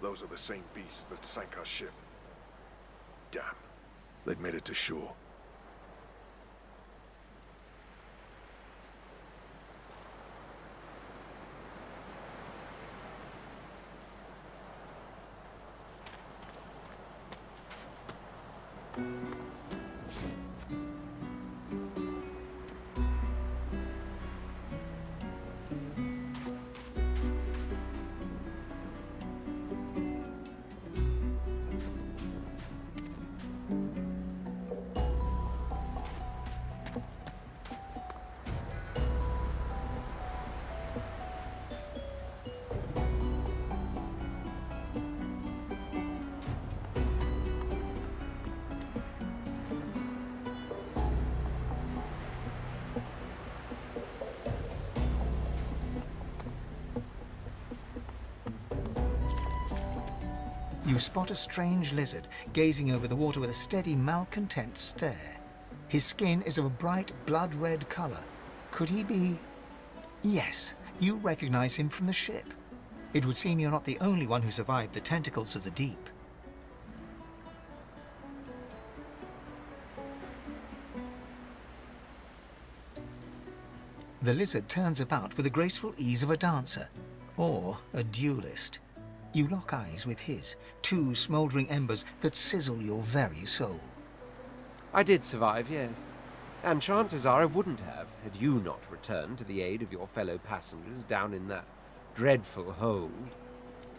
Those are the same beasts that sank our ship. Damn. They've made it to shore. You spot a strange lizard gazing over the water with a steady, malcontent stare. His skin is of a bright, blood-red color. Could he be... Yes, you recognize him from the ship. It would seem you're not the only one who survived the tentacles of the deep. The lizard turns about with the graceful ease of a dancer, or a duelist. You lock eyes with his, two smouldering embers that sizzle your very soul. I did survive, yes. And chances are I wouldn't have, had you not returned to the aid of your fellow passengers down in that dreadful hold.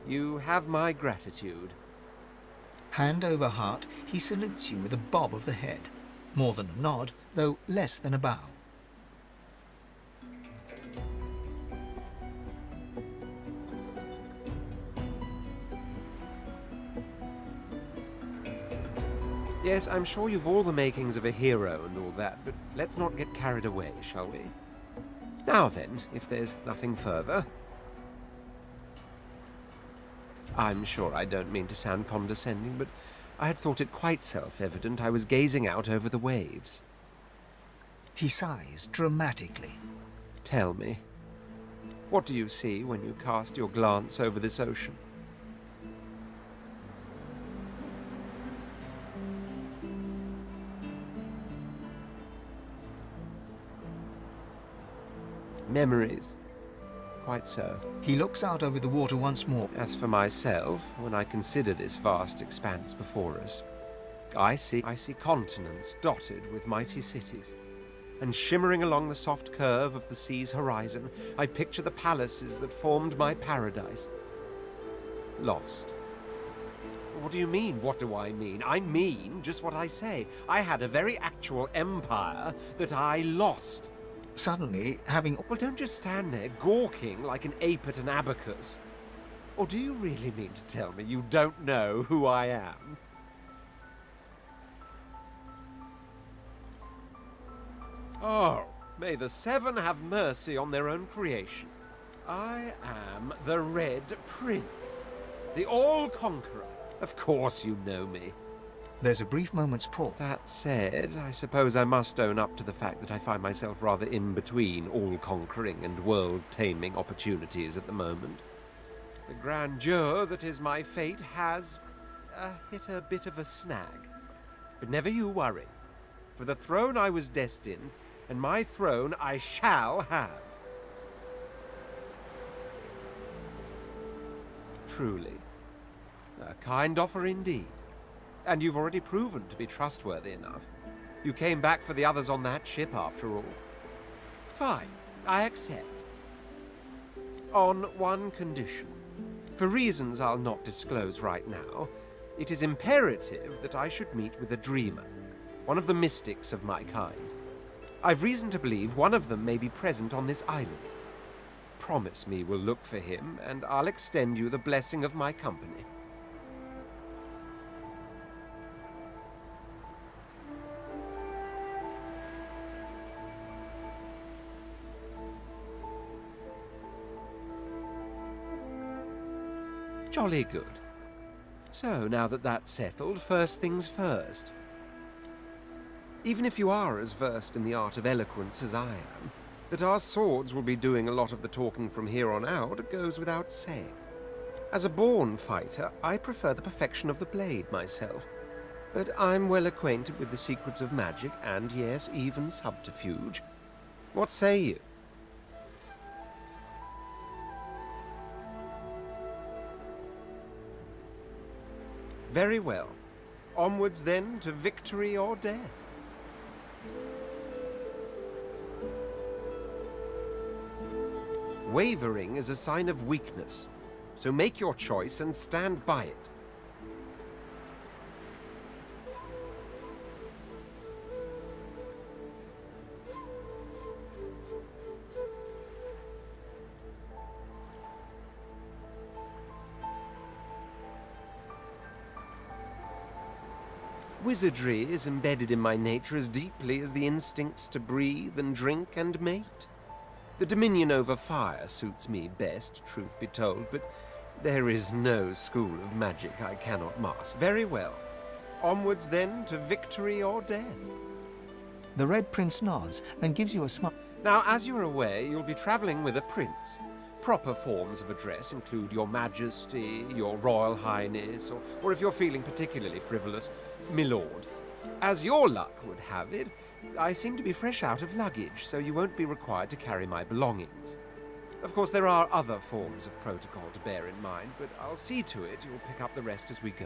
You have my gratitude. Hand over heart, he salutes you with a bob of the head. More than a nod, though less than a bow. Yes, I'm sure you've all the makings of a hero and all that, but let's not get carried away, shall we? Now then, if there's nothing further... I'm sure I don't mean to sound condescending, but I had thought it quite self-evident I was gazing out over the waves. He sighs dramatically. Tell me, what do you see when you cast your glance over this ocean? Memories. Quite so. He looks out over the water once more. As for myself, when I consider this vast expanse before us, I see continents dotted with mighty cities. And shimmering along the soft curve of the sea's horizon, I picture the palaces that formed my paradise. Lost. What do you mean, what do I mean? I mean just what I say. I had a very actual empire that I lost. Suddenly, having... Well, don't just stand there gawking like an ape at an abacus. Or do you really mean to tell me you don't know who I am? Oh, may the Seven have mercy on their own creation. I am the Red Prince, the All-Conqueror. Of course you know me. There's a brief moment's pause. That said, I suppose I must own up to the fact that I find myself rather in between all-conquering and world-taming opportunities at the moment. The grandeur that is my fate has hit a bit of a snag. But never you worry. For the throne I was destined, and my throne I shall have. Truly. A kind offer indeed. And you've already proven to be trustworthy enough. You came back for the others on that ship, after all. Fine, I accept. On one condition. For reasons I'll not disclose right now, it is imperative that I should meet with a dreamer, one of the mystics of my kind. I've reason to believe one of them may be present on this island. Promise me we'll look for him, and I'll extend you the blessing of my company. Jolly good. So, now that that's settled, first things first. Even if you are as versed in the art of eloquence as I am, that our swords will be doing a lot of the talking from here on out goes without saying. As a born fighter, I prefer the perfection of the blade myself. But I'm well acquainted with the secrets of magic and, yes, even subterfuge. What say you? Very well. Onwards then to victory or death. Wavering is a sign of weakness, so make your choice and stand by it. Wizardry is embedded in my nature as deeply as the instincts to breathe and drink and mate. The dominion over fire suits me best, truth be told, but there is no school of magic I cannot master. Very well. Onwards then to victory or death. The Red Prince nods and gives you a smile. Now, as you're aware, you'll be traveling with a prince. Proper forms of address include Your Majesty, Your Royal Highness, or if you're feeling particularly frivolous, Milord. As your luck would have it, I seem to be fresh out of luggage, so you won't be required to carry my belongings. Of course, there are other forms of protocol to bear in mind, but I'll see to it you'll pick up the rest as we go.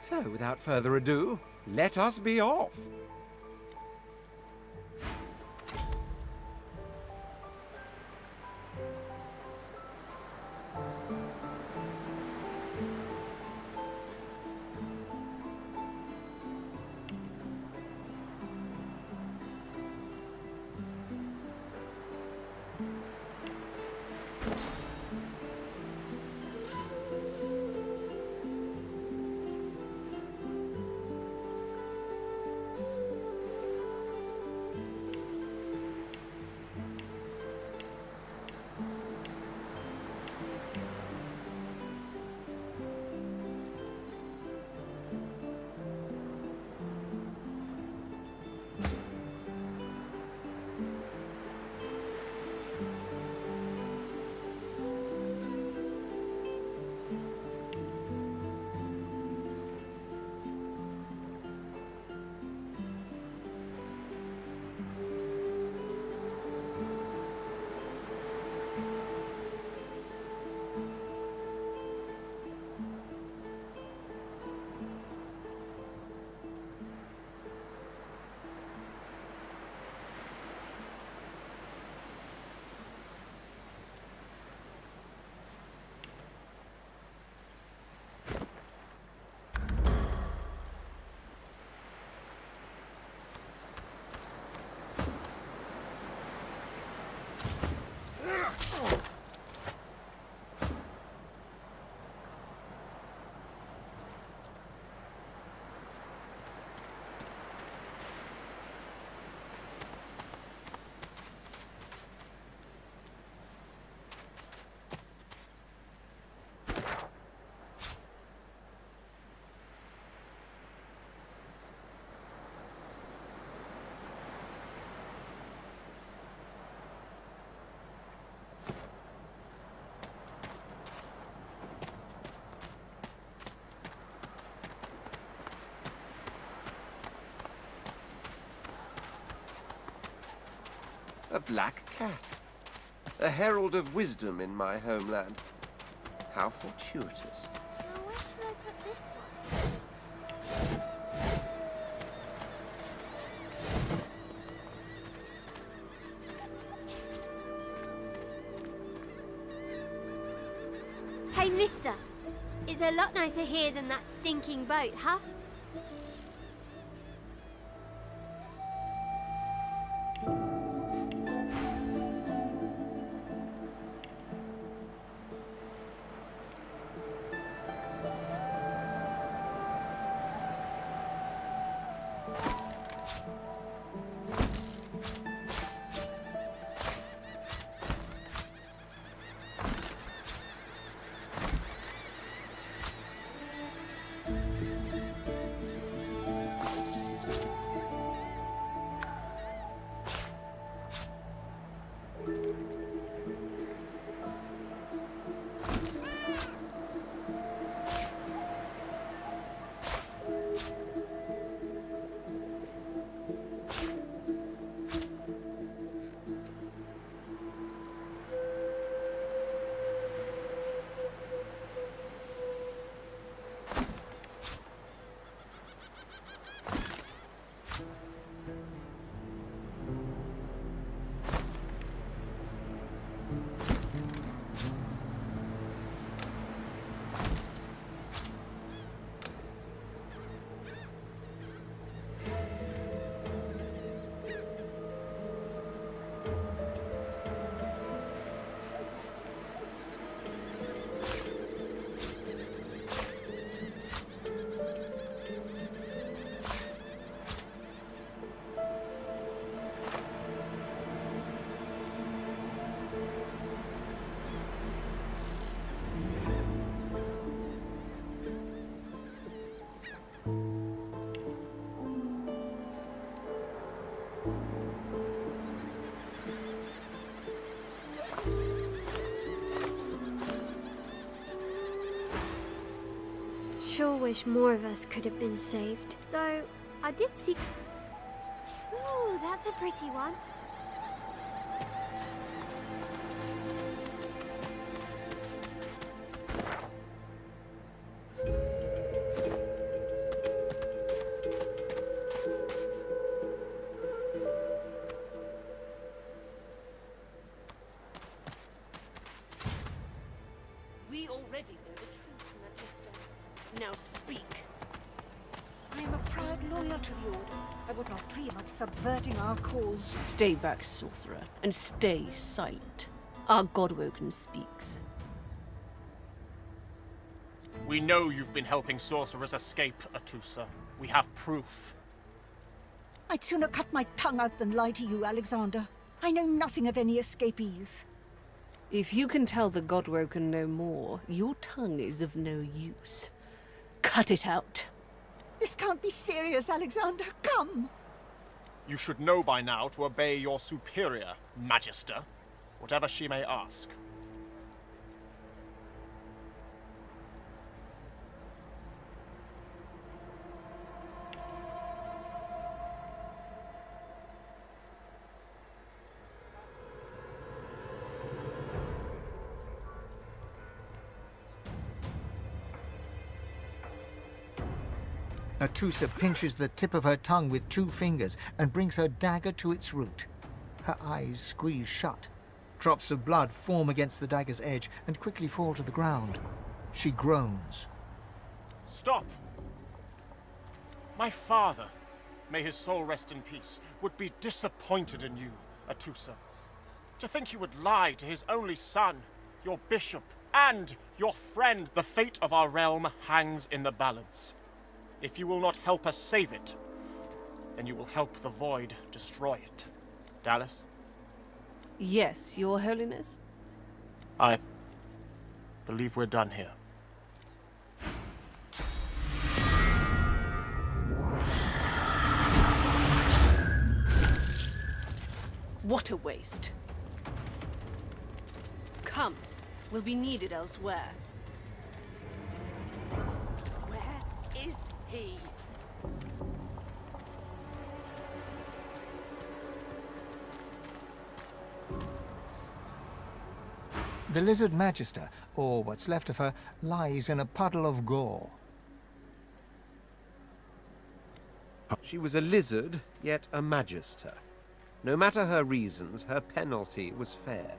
So, without further ado, let us be off! A black cat. A herald of wisdom in my homeland. How fortuitous. Now, where should I put this one? Hey, mister. It's a lot nicer here than that stinking boat, huh? wish more of us could have been saved. Though, I did see... Ooh, that's a pretty one. We already know the truth, Magister. Now speak. I am a proud loyal to the Order. I would not dream of subverting our cause. Stay back, sorcerer, and stay silent. Our Godwoken speaks. We know you've been helping sorcerers escape, Atusa. We have proof. I'd sooner cut my tongue out than lie to you, Alexander. I know nothing of any escapees. If you can tell the Godwoken no more, your tongue is of no use. Cut it out. This can't be serious, Alexander. Come! You should know by now to obey your superior, Magister, whatever she may ask. Atusa pinches the tip of her tongue with 2 fingers and brings her dagger to its root. Her eyes squeeze shut. Drops of blood form against the dagger's edge and quickly fall to the ground. She groans. Stop! My father, may his soul rest in peace, would be disappointed in you, Atusa. To think you would lie to his only son, your bishop, and your friend. The fate of our realm hangs in the balance. If you will not help us save it, then you will help the Void destroy it. Dallas? Yes, Your Holiness? I believe we're done here. What a waste. Come, we'll be needed elsewhere. Where is he? The Lizard Magister, or what's left of her, lies in a puddle of gore. She was a lizard, yet a magister. No matter her reasons, her penalty was fair.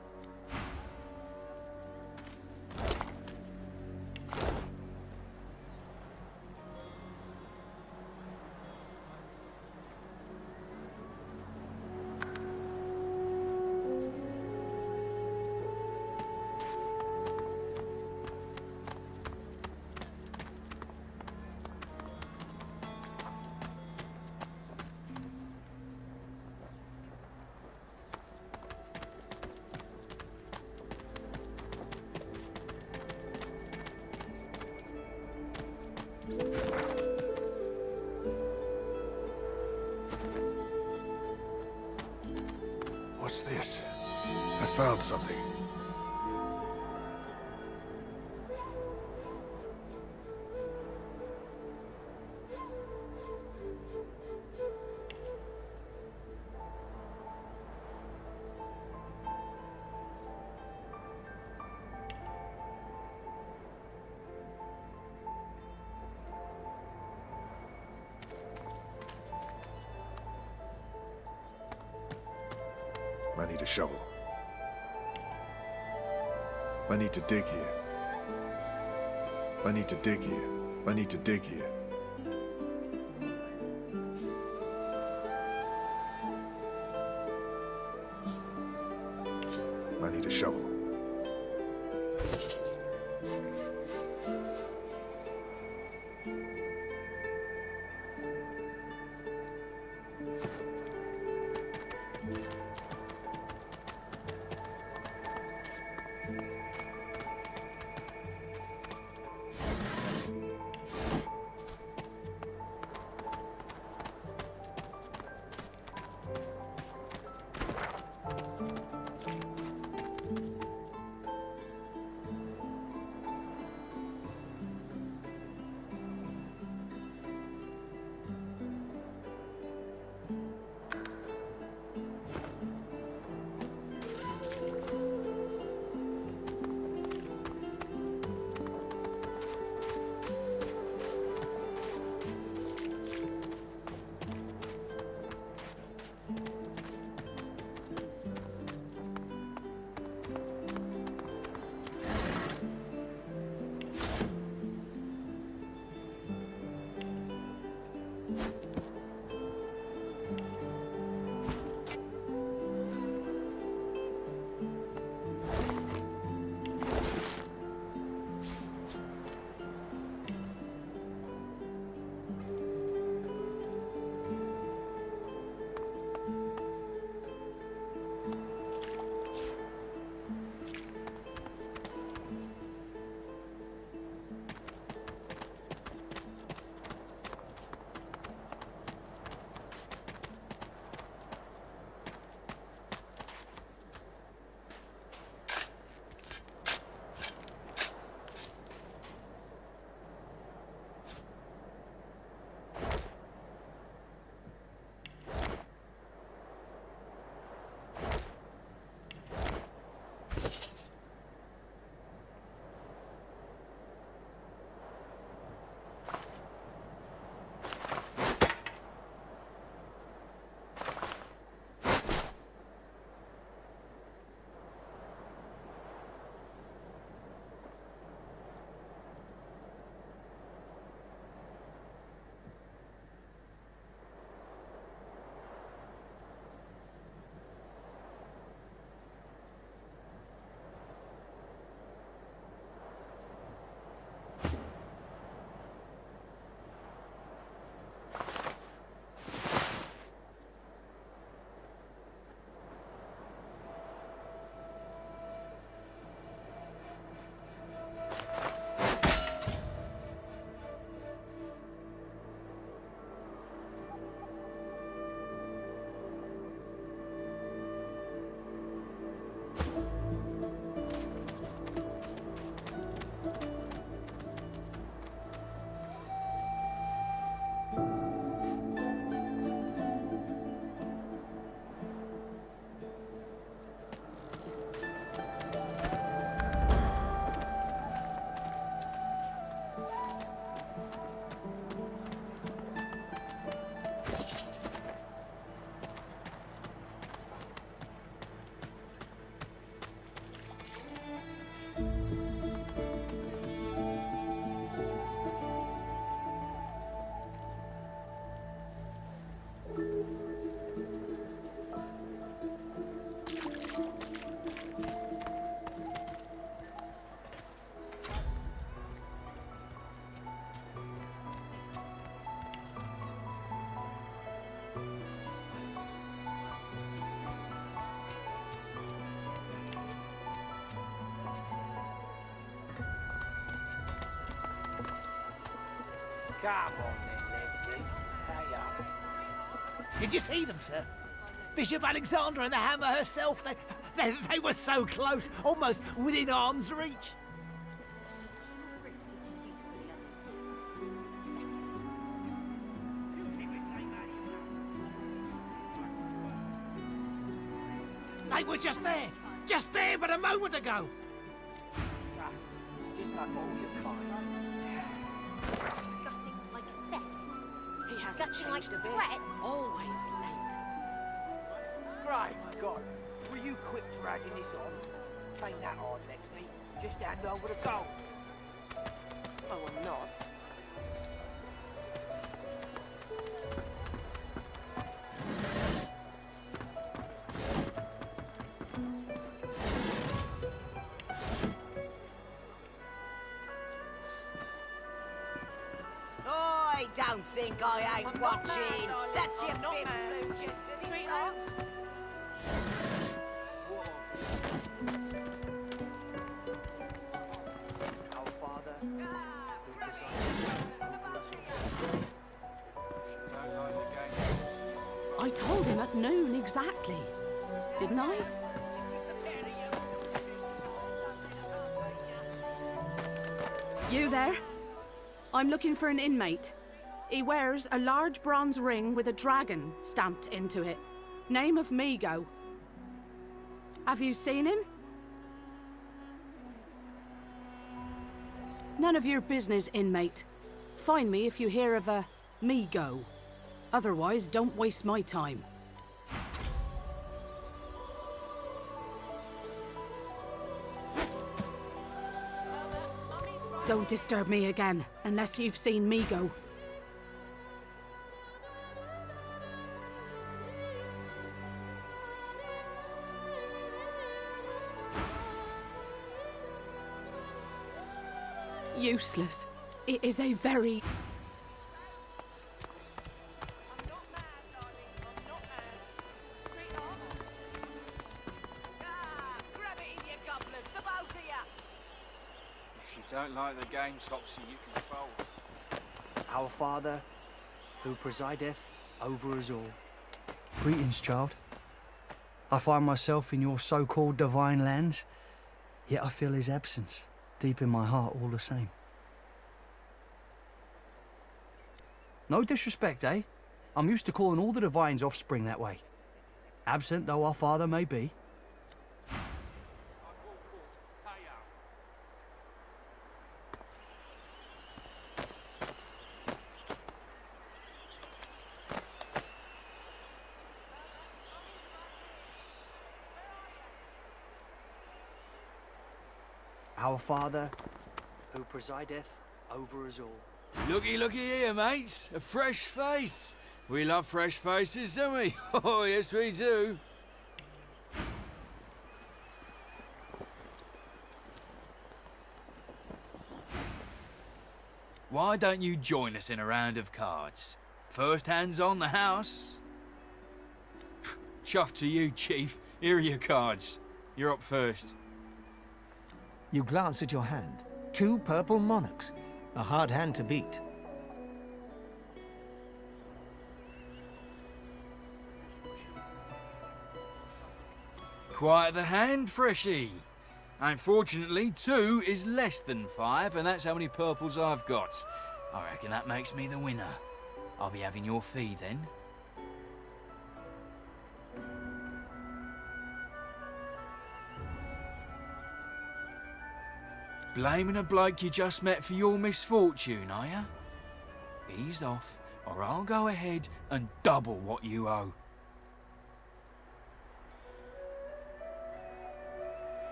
What's this? I found something. I need a shovel. I need to dig here. I need to dig here. I need to dig here. I need a shovel. Come on then, Lexi. Hurry up. Did you see them, sir? Bishop Alexander and the Hammer herself, they were so close, almost within arm's reach. They were just there but a moment ago. Just like all your kind. Disgusting like theft. He hasn't Disgusting like changed a bit. threats. Always late. Great God. Will you quit dragging this on? Ain't that hard, Lexi. Just hand over the gold. Oh, I'm not. I don't think I ain't watching. That's your big blue chest, Sweetheart. Our Father, I told him at noon exactly. Didn't I? You there? I'm looking for an inmate. He wears a large bronze ring with a dragon stamped into it. Name of Migo. Have you seen him? None of your business, inmate. Find me if you hear of a Migo. Otherwise, don't waste my time. Don't disturb me again, unless you've seen Migo. Useless. It is a very... Grab it in your gobblers, the both of you. If you don't like the game, Topsy, you can fold. Our Father, who presideth over us all. Greetings, child. I find myself in your so-called divine lands, yet I feel his absence deep in my heart all the same. No disrespect, eh? I'm used to calling all the divine's offspring that way. Absent though our father may be. Our Father, who presideth over us all. Looky here, mates. A fresh face. We love fresh faces, don't we? Oh, yes, we do. Why don't you join us in a round of cards? First hands on the house. Chuff to you, Chief. Here are your cards. You're up first. You glance at your hand. 2 purple monarchs. A hard hand to beat. Quite the hand, Freshie. Unfortunately, 2 is less than 5, and that's how many purples I've got. I reckon that makes me the winner. I'll be having your fee then. Blaming a bloke you just met for your misfortune, are ya? Ease off, or I'll go ahead and double what you owe.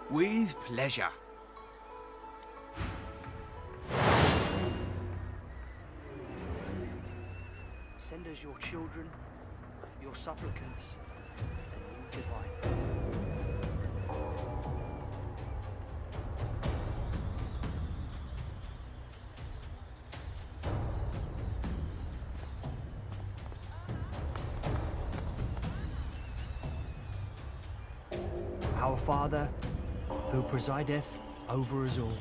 With pleasure. Send us your children, your supplicants, and you divine. Our Father, who presideth over us all.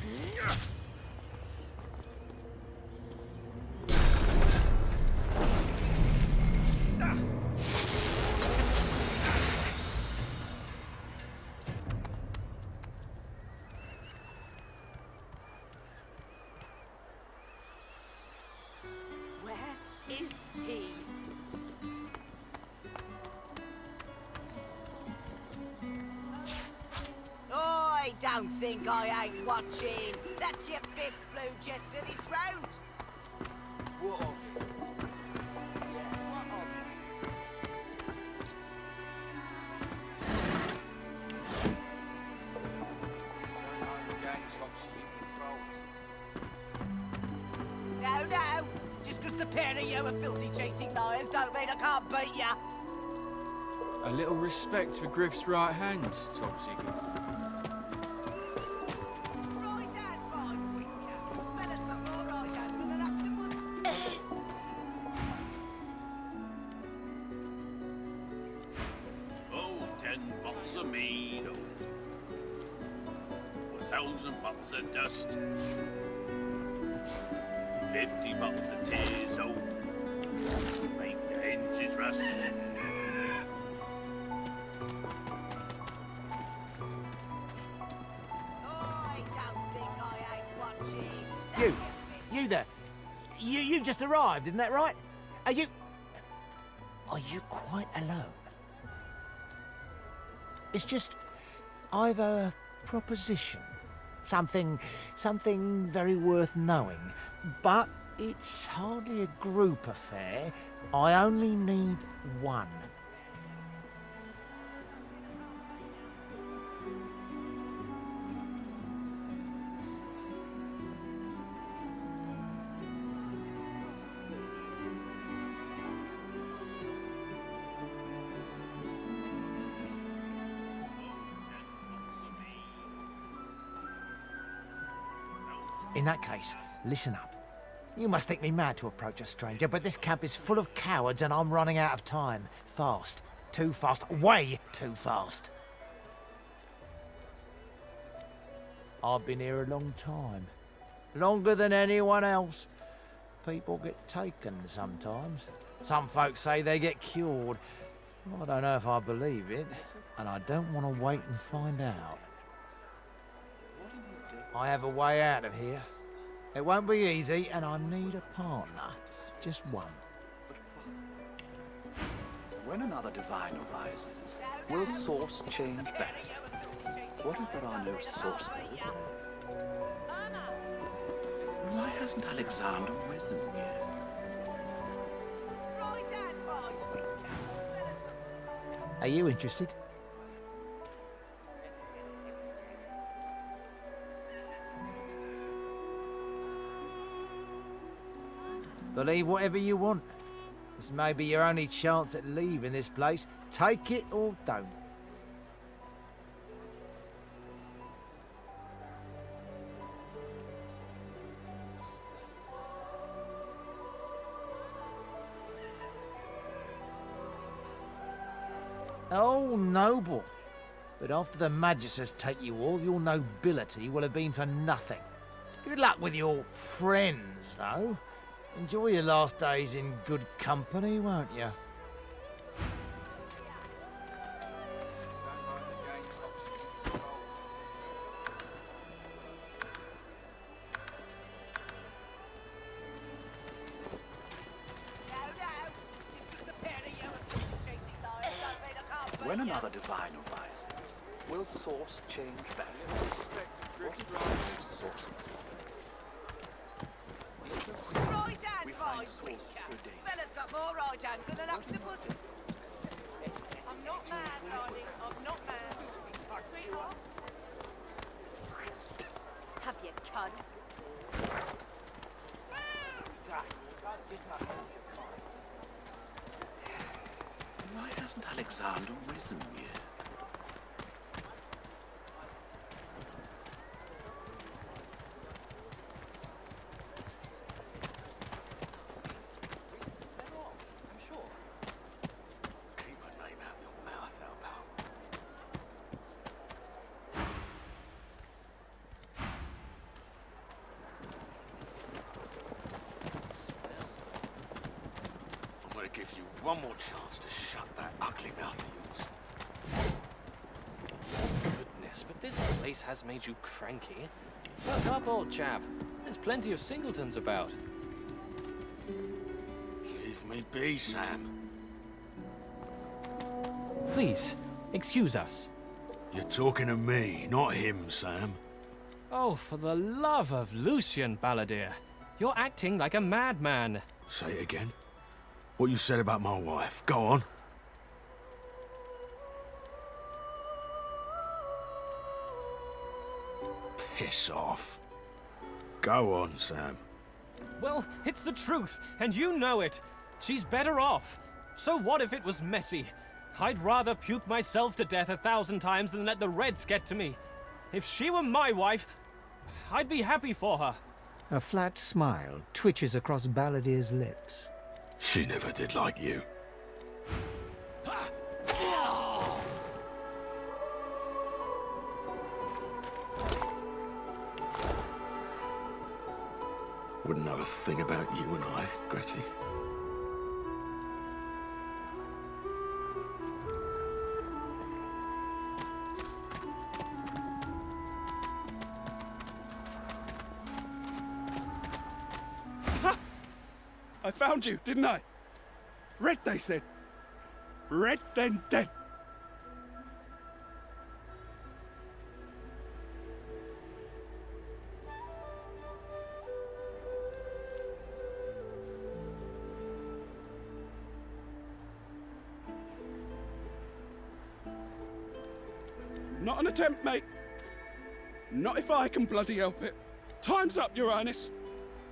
Where is he? I don't think I ain't watching. That's your fifth blue jester this round. What of it? No, no. Just 'cause the pair of you are filthy cheating liars don't mean I can't beat ya. A little respect for Griff's right hand, Topsy. Right hand, fine, winker. Fellas got more right hands than an octopus. Oh, 10 bottles of mead, oh. 1,000 bottles of dust. 50 bottles of tears, oh. Make the hinges rust. I don't think I ain't watching. You there. You've just arrived, isn't that right? Are you quite alone? It's just, I've a proposition. Something very worth knowing. But it's hardly a group affair. I only need one. In that case, listen up. You must think me mad to approach a stranger, but this camp is full of cowards and I'm running out of time. Fast. Too fast. Way too fast. I've been here a long time. Longer than anyone else. People get taken sometimes. Some folks say they get cured. I don't know if I believe it, and I don't want to wait and find out. I have a way out of here. It won't be easy, and I need a partner. Just one. When another divine arises, will source change back? What if there are no sorcerers? Why hasn't Alexander risen yet? Are you interested? Believe whatever you want. This may be your only chance at leaving this place. Take it or don't. Oh, noble. But after the Magisters take you all, your nobility will have been for nothing. Good luck with your friends, though. Enjoy your last days in good company, won't you? When another divine arises, will source change back? What if there are no sorcerers? Right hand, fine, winker. Fella's got more right hands than an octopus. I'm not mad, darling. I'm not mad. Sweetheart. Have you cud? Why hasn't Alexander risen yet? give you one more chance to shut that ugly mouth of yours. Goodness, but this place has made you cranky. Buck up, old chap. There's plenty of singletons about. Leave me be, Sam. Please, excuse us. You're talking to me, not him, Sam. Oh, for the love of Lucian, Balladeer. You're acting like a madman. Say it again. What you said about my wife. Go on. Piss off. Go on, Sam. Well, it's the truth, and you know it. She's better off. So what if it was messy? I'd rather puke myself to death 1,000 times than let the Reds get to me. If she were my wife, I'd be happy for her. A flat smile twitches across Balladeer's lips. She never did like you. Wouldn't know a thing about you and I, Gretty. I found you, didn't I? Red, they said. Red, then dead. Not an attempt, mate. Not if I can bloody help it. Time's up, Your Highness.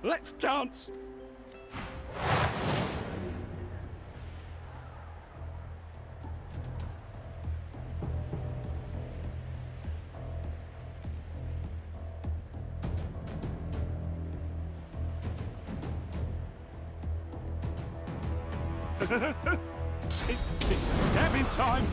Let's dance. It's stabbing time!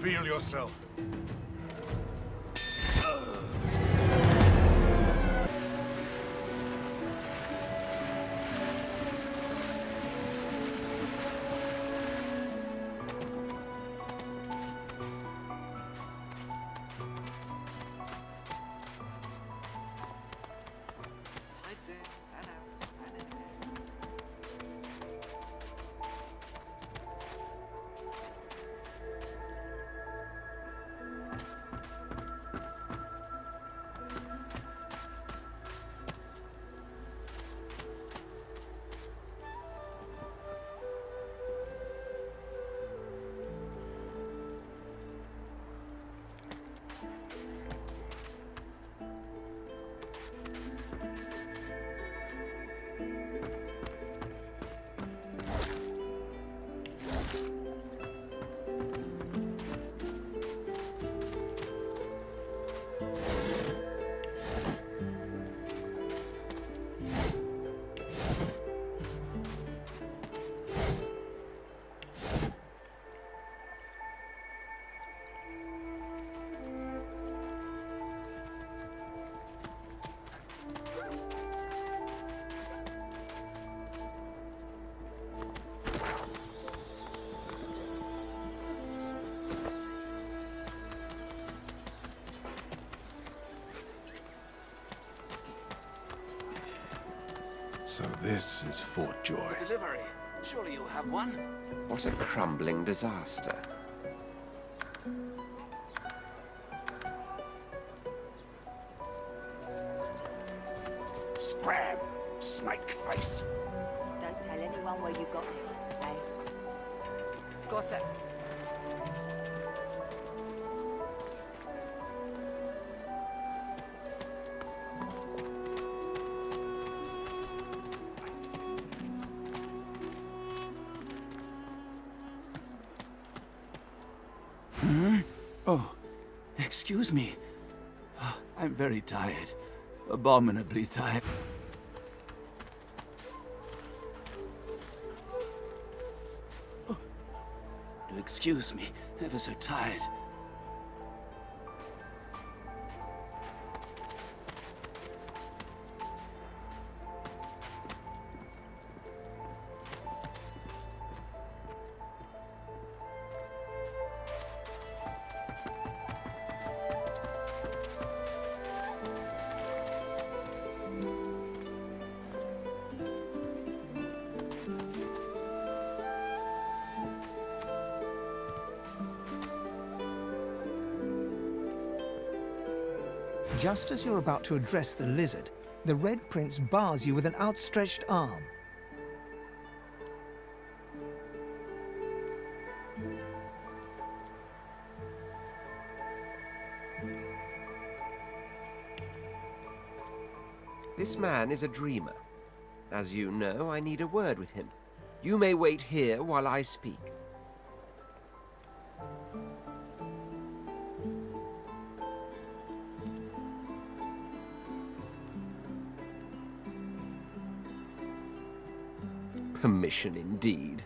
Reveal yourself. So this is Fort Joy. Delivery. Surely you'll have one. What a crumbling disaster. Scram, snake face. Don't tell anyone where you got this, eh? Got it. Oh, excuse me. Oh, I'm very tired. Abominably tired. Oh, do excuse me. Ever so tired. Just as you're about to address the lizard, the Red Prince bars you with an outstretched arm. This man is a dreamer. As you know, I need a word with him. You may wait here while I speak. Permission indeed.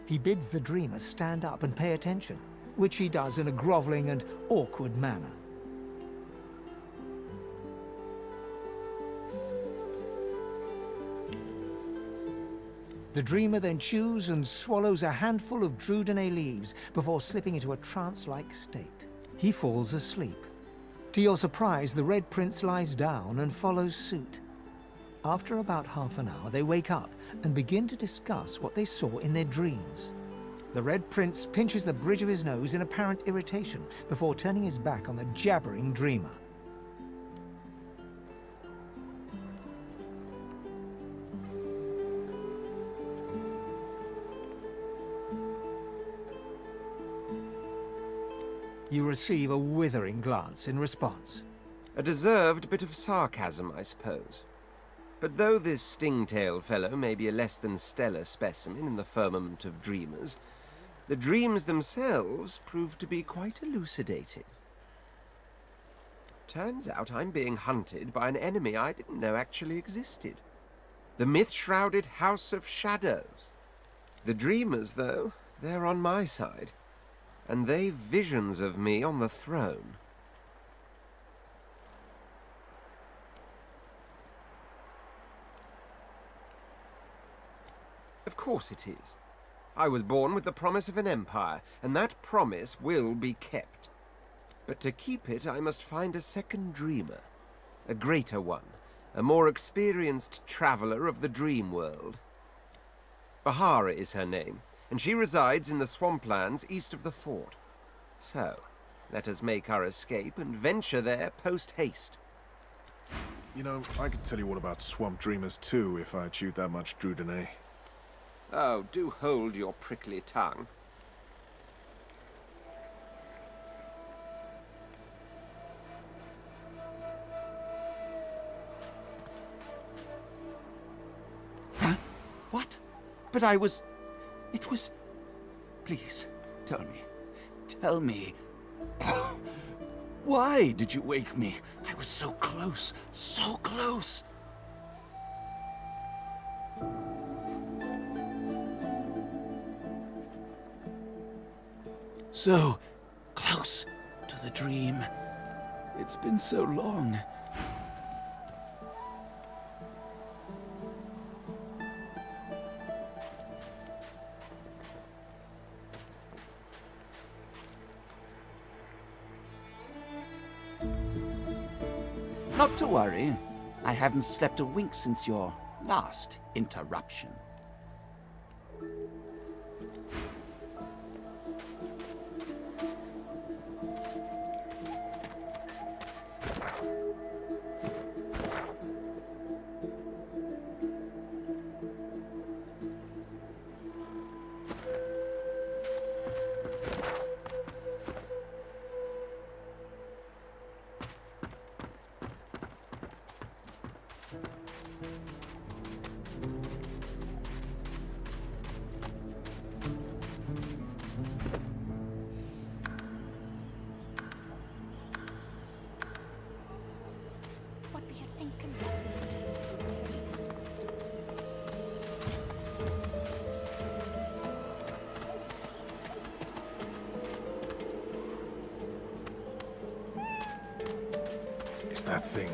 He bids the dreamer stand up and pay attention, which he does in a groveling and awkward manner. The dreamer then chews and swallows a handful of Drudenay leaves before slipping into a trance-like state. He falls asleep. To your surprise, the Red Prince lies down and follows suit. After about half an hour, they wake up and begin to discuss what they saw in their dreams. The Red Prince pinches the bridge of his nose in apparent irritation before turning his back on the jabbering dreamer. You receive a withering glance in response. A deserved bit of sarcasm, I suppose. But though this sting-tailed fellow may be a less than stellar specimen in the firmament of dreamers, the dreams themselves prove to be quite elucidating. Turns out I'm being hunted by an enemy I didn't know actually existed. The myth-shrouded House of Shadows. The dreamers, though, they're on my side. And they've visions of me on the throne. Of course it is. I was born with the promise of an empire, and that promise will be kept. But to keep it, I must find a second dreamer. A greater one. A more experienced traveler of the dream world. Bahara is her name, and she resides in the swamplands east of the fort. So, let us make our escape and venture there post-haste. You know, I could tell you all about swamp dreamers too if I chewed that much Drudenay. Oh, do hold your prickly tongue. Huh? What? But I was... It was... Please, tell me. Tell me. Why did you wake me? I was so close. So close. So close to the dream. It's been so long. Not to worry. I haven't slept a wink since your Last interruption. What do you think? Is that thing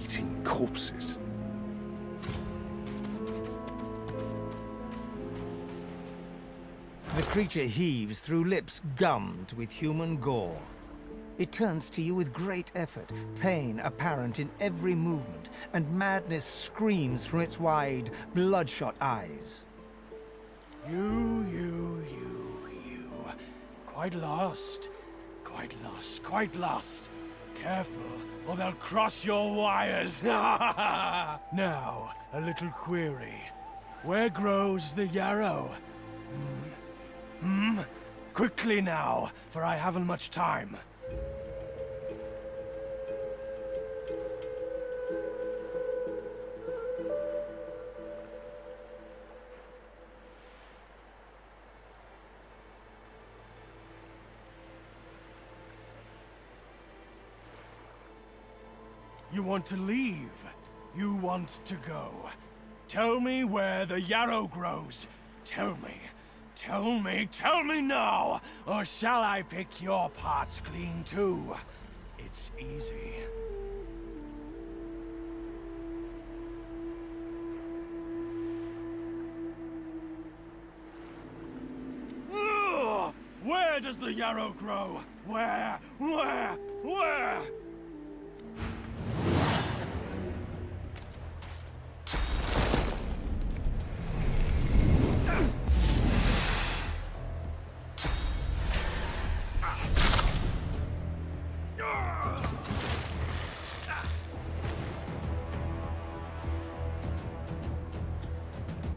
eating corpses? The creature heaves through lips gummed with human gore. It turns to you with great effort, pain apparent in every movement, and madness screams from its wide, bloodshot eyes. You. Quite lost. Careful, or they'll cross your wires. Now, a little query. Where grows the yarrow? Quickly now, for I haven't much time. You want to leave. You want to go. Tell me where the yarrow grows. Tell me now, or shall I pick your parts clean too? It's easy. Ugh! Where does the yarrow grow? Where?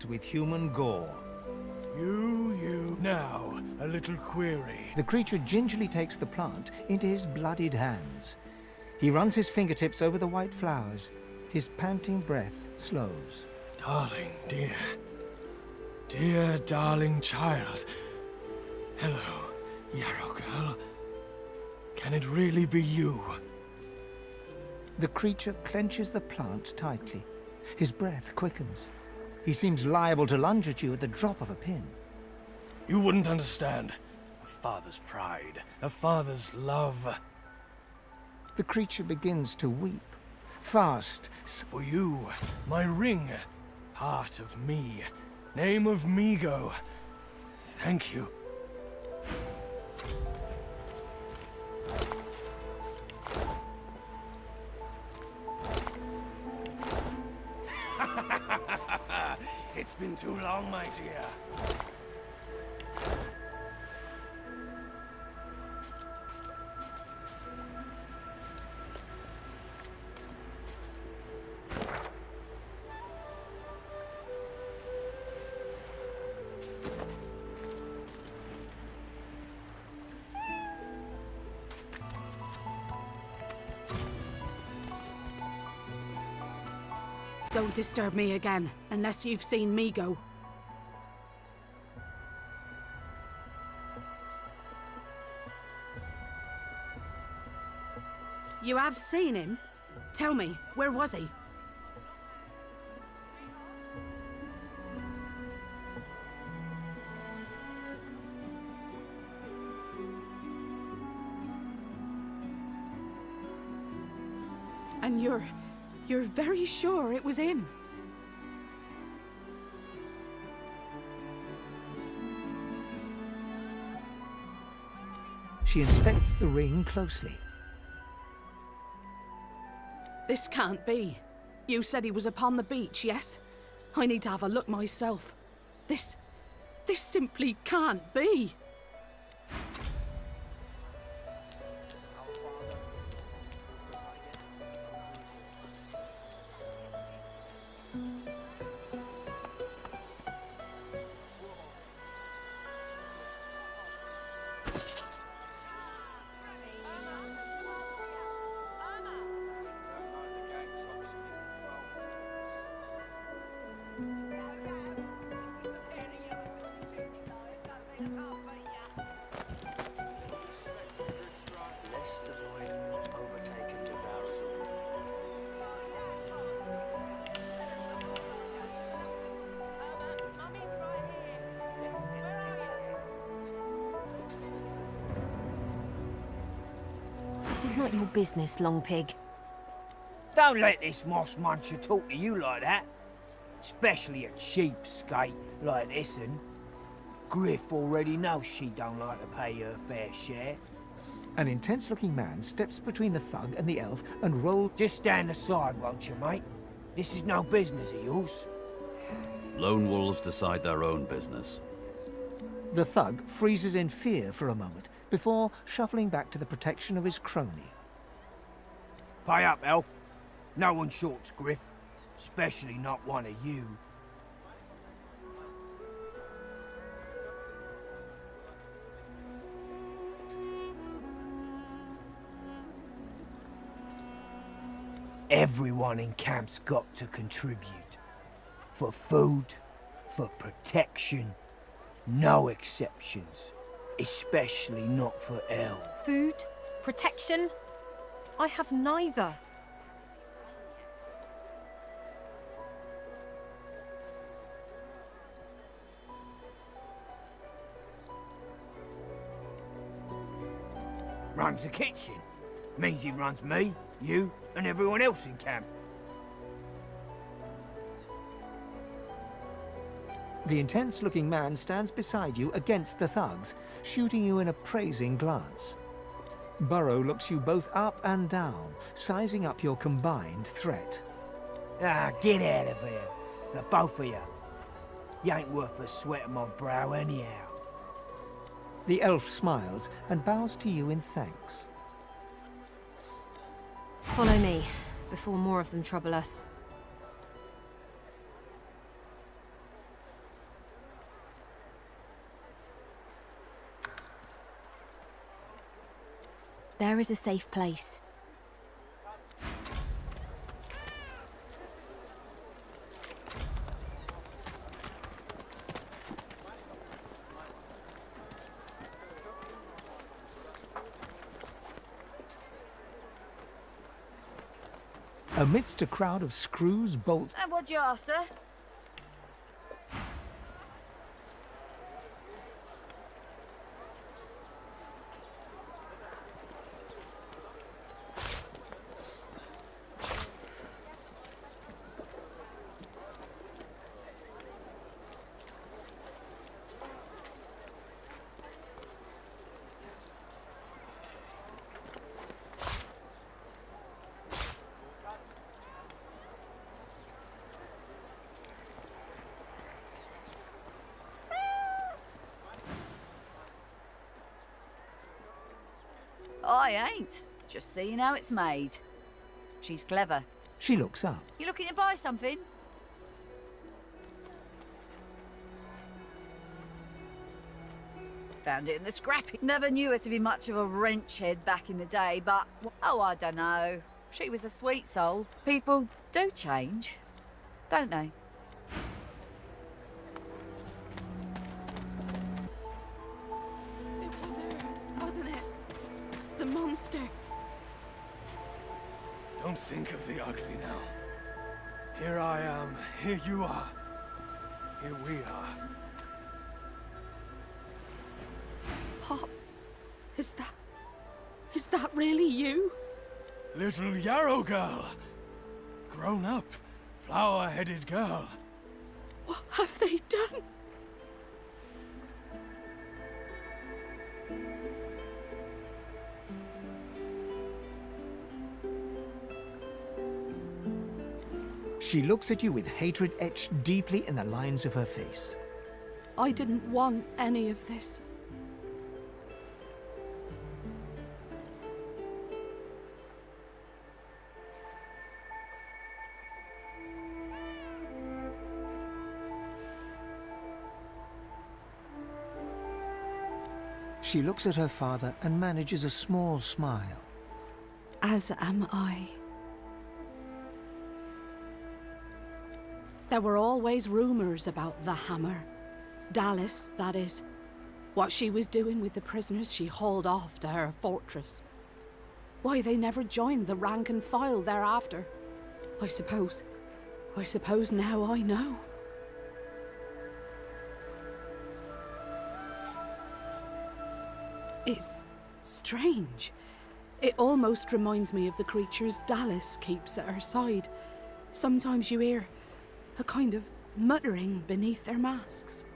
With human gore. You. Now, a little query. The creature gingerly takes the plant into his bloodied hands. He runs his fingertips over the white flowers. His panting breath slows. Darling, dear darling child. Hello, yarrow girl. Can it really be you? The creature clenches the plant tightly. His breath quickens. He seems liable to lunge at you at the drop of a pin. You wouldn't understand. A father's pride, a father's love. The creature begins to weep. Fast. For you, my ring. Part of me. Name of Migo. Thank you. It's been too long, my dear. Don't disturb me again, unless you've seen Migo. You have seen him? Tell me, where was he? And you're very sure it was him? She inspects the ring closely. This can't be. You said he was upon the beach, yes? I need to have a look myself. This simply can't be. Lest the void overtake and devour us all. This is not your business, Long Pig. Don't let this moss muncher talk to you like that. Especially a cheapskate like this one. Griff already knows she don't like to pay her fair share. An intense-looking man steps between the thug and the elf and rolls... Just stand aside, won't you, mate? This is no business of yours. Lone wolves decide their own business. The thug freezes in fear for a moment before shuffling back to the protection of his crony. Pay up, elf. No one shorts Griff. Especially not one of you. Everyone in camp's got to contribute. For food, for protection, no exceptions. Especially not for elves. Food? Protection? I have neither. Runs the kitchen. Means he runs me, you, and everyone else in camp. The intense-looking man stands beside you against the thugs, shooting you an appraising glance. Burrow looks you both up and down, sizing up your combined threat. Ah, get out of here. The both of you. You ain't worth the sweat of my brow anyhow. The elf smiles and bows to you in thanks. Follow me, before more of them trouble us. There is a safe place. Amidst a crowd of screws, bolts... And what you after? I ain't. Just seeing how it's made. She's clever. She looks up. You looking to buy something? Found it in the scrappy. Never knew her to be much of a wrench head back in the day, but... Oh, I don't know. She was a sweet soul. People do change, don't they? It was her, wasn't it? The monster. Don't think of the ugly now. Here I am, here you are, here we are. Pop, is that really you? Little Yarrow girl. Grown up, flower-headed girl. What have they done? She looks at you with hatred etched deeply in the lines of her face. I didn't want any of this. She looks at her father and manages a small smile. As am I. There were always rumors about the Hammer. Dallas, that is. What she was doing with the prisoners she hauled off to her fortress. Why they never joined the rank and file thereafter. I suppose now I know. It's strange. It almost reminds me of the creatures Dallas keeps at her side. Sometimes you hear a kind of muttering beneath their masks.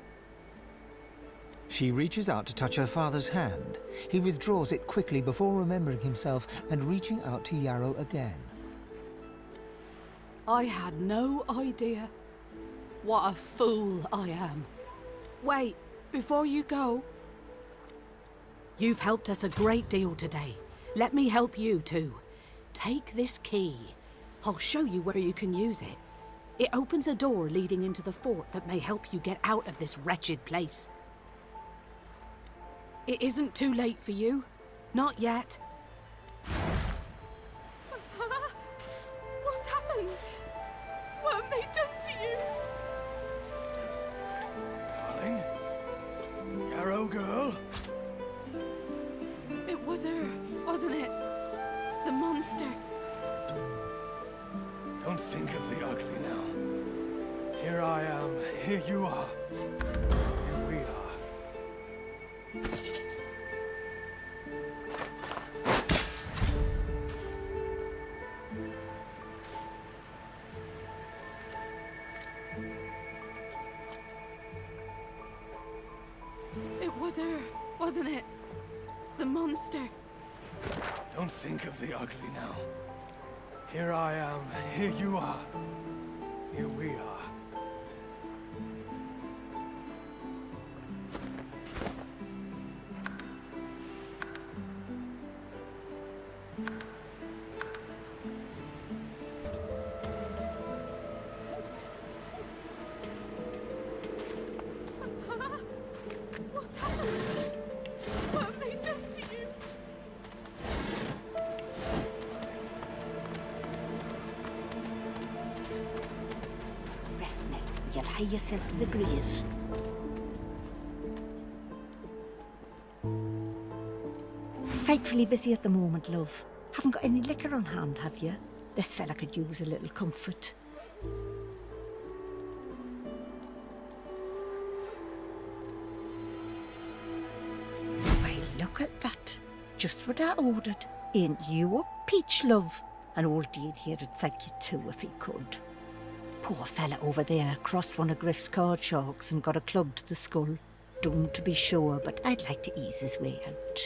She reaches out to touch her father's hand. He withdraws it quickly before remembering himself and reaching out to Yarrow again. I had no idea. What a fool I am. Wait, before you go. You've helped us a great deal today. Let me help you too. Take this key. I'll show you where you can use it. It opens a door leading into the fort that may help you get out of this wretched place. It isn't too late for you. Not yet. What's happened? What have they done to you? Darling? Yarrow girl? It was her, wasn't it? The monster. Don't think of the ugly now. Here I am, here you are, here we are. It was her, wasn't it? The monster. Don't think of the ugly now. Here I am, here you are, here we are. What's happened? What have they done to you? Rest now. You'll hie yourself to the grave. Frightfully busy at the moment, love. Haven't got any liquor on hand, have you? This fella could use a little comfort. Why, look at that. Just what I ordered. Ain't you a peach, love? And old Dean here'd thank you too if he could. Poor fella over there crossed one of Griff's card sharks and got a club to the skull. Doomed to be sure, but I'd like to ease his way out.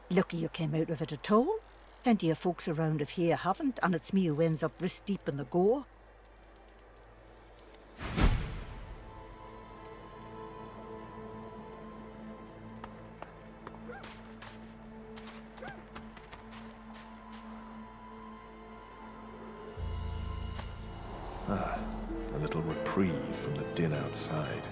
Lucky you came out of it at all. Plenty of folks around of here haven't, and it's me who ends up wrist deep in the gore. Ah, a little reprieve from the din outside.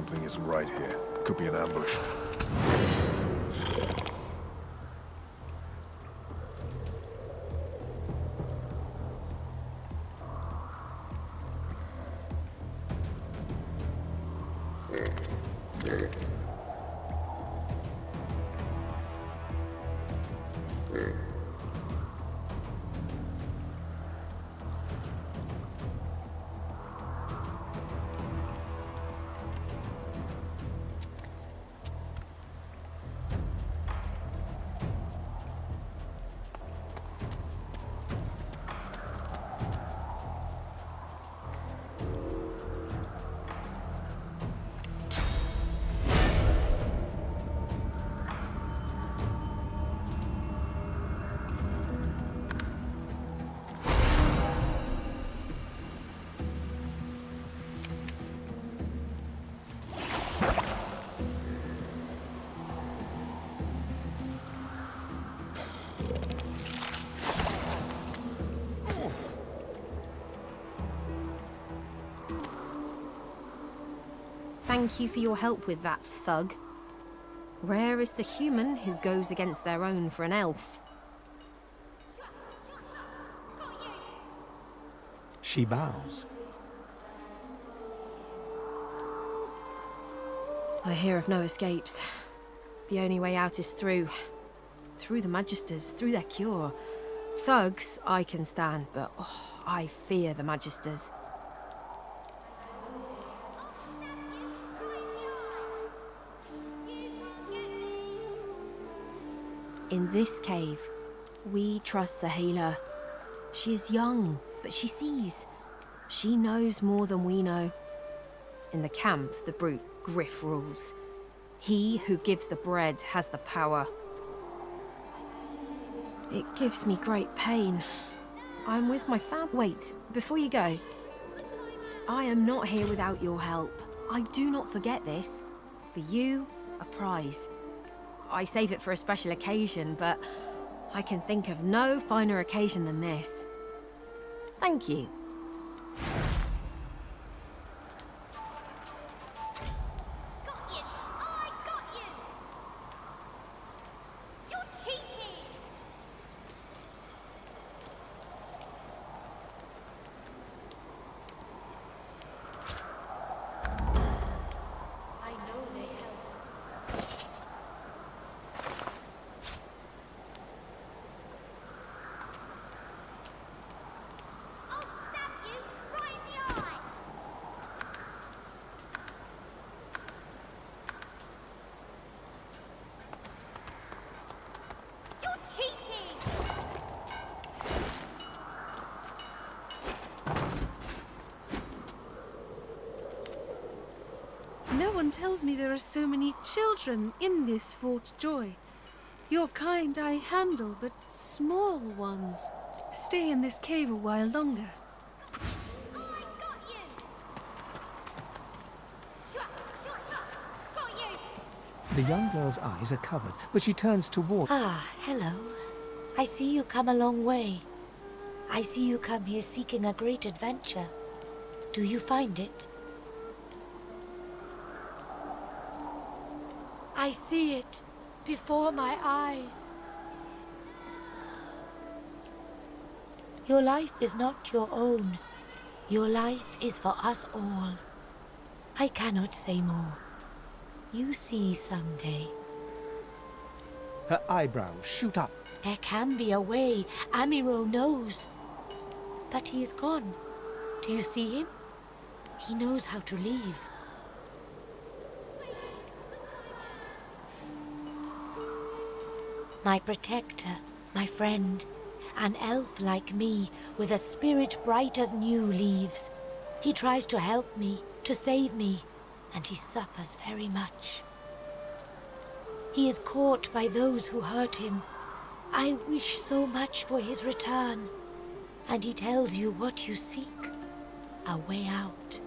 Something isn't right here. Could be an ambush. Thank you for your help with that, thug. Rare is the human who goes against their own for an elf. She bows. I hear of no escapes. The only way out is through. Through the Magisters, through their cure. Thugs I can stand, but I fear the Magisters. In this cave, we trust the healer. She is young, but she sees. She knows more than we know. In the camp, the brute Griff rules. He who gives the bread has the power. It gives me great pain. I'm with my fam. Wait, before you go. I am not here without your help. I do not forget this. For you, a prize. I save it for a special occasion, but I can think of no finer occasion than this. Thank you. No one tells me there are so many children in this Fort Joy. Your kind I handle, but small ones. Stay in this cave a while longer. The young girl's eyes are covered, but she turns toward... Ah, hello. I see you come a long way. I see you come here seeking a great adventure. Do you find it? I see it before my eyes. Your life is not your own. Your life is for us all. I cannot say more. You see someday. Her eyebrows shoot up. There can be a way. Amiro knows. But he is gone. Do you see him? He knows how to leave. My protector, my friend, an elf like me, with a spirit bright as new leaves. He tries to help me, to save me, and he suffers very much. He is caught by those who hurt him. I wish so much for his return. And he tells you what you seek, a way out.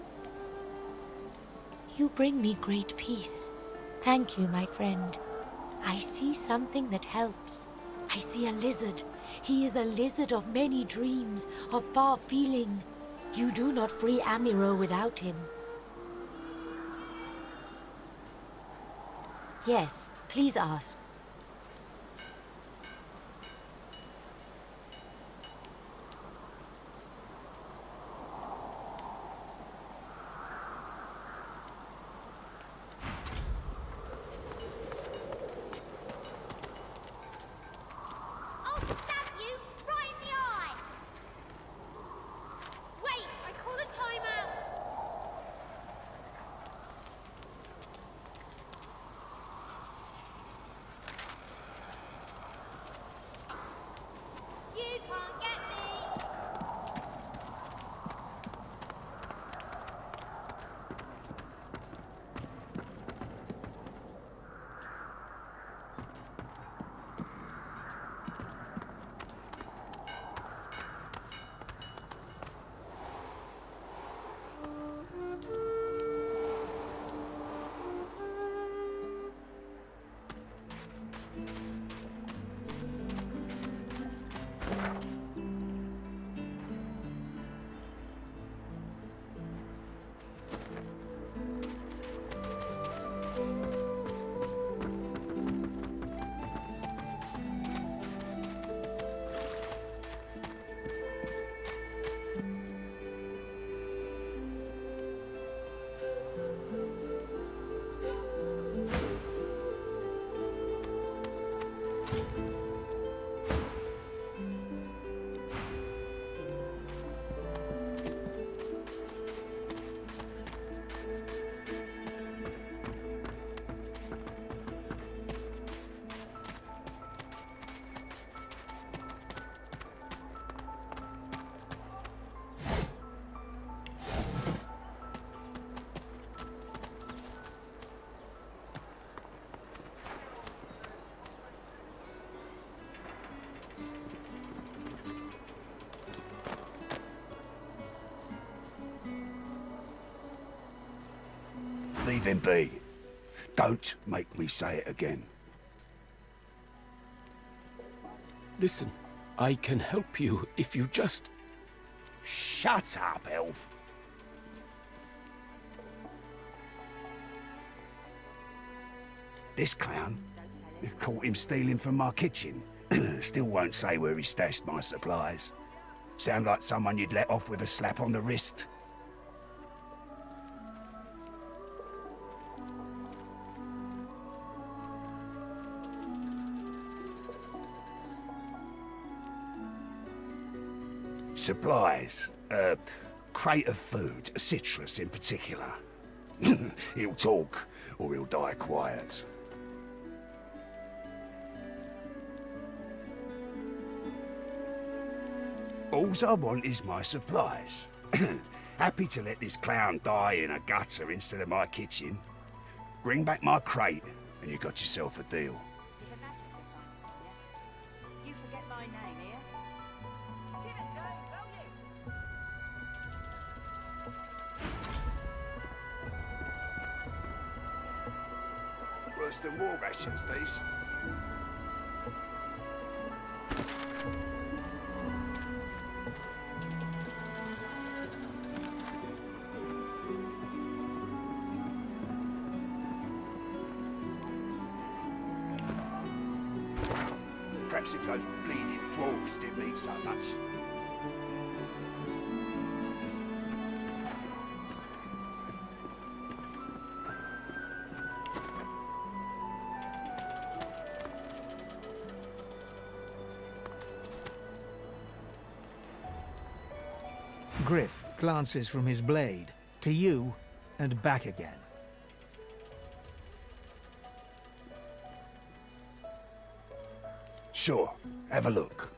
You bring me great peace. Thank you, my friend. I see something that helps. I see a lizard. He is a lizard of many dreams, of far feeling. You do not free Amiro without him. Yes, please ask. I'll stab you right in the eye! Wait, I call a timeout! You can't get me! Leave him be. Don't make me say it again. Listen, I can help you if you just... Shut up, elf. This clown caught him stealing from my kitchen. Still won't say where he stashed my supplies. Sound like someone you'd let off with a slap on the wrist. Supplies. Crate of food, citrus in particular. He'll talk, or he'll die quiet. Alls I want is my supplies. Happy to let this clown die in a gutter instead of my kitchen. Bring back my crate, and you got yourself a deal. You forget my name here? Give it go, will you? Worse than war rations, these. Perhaps if those bleeding dwarves didn't eat so much. Griff glances from his blade to you and back again. Sure, have a look.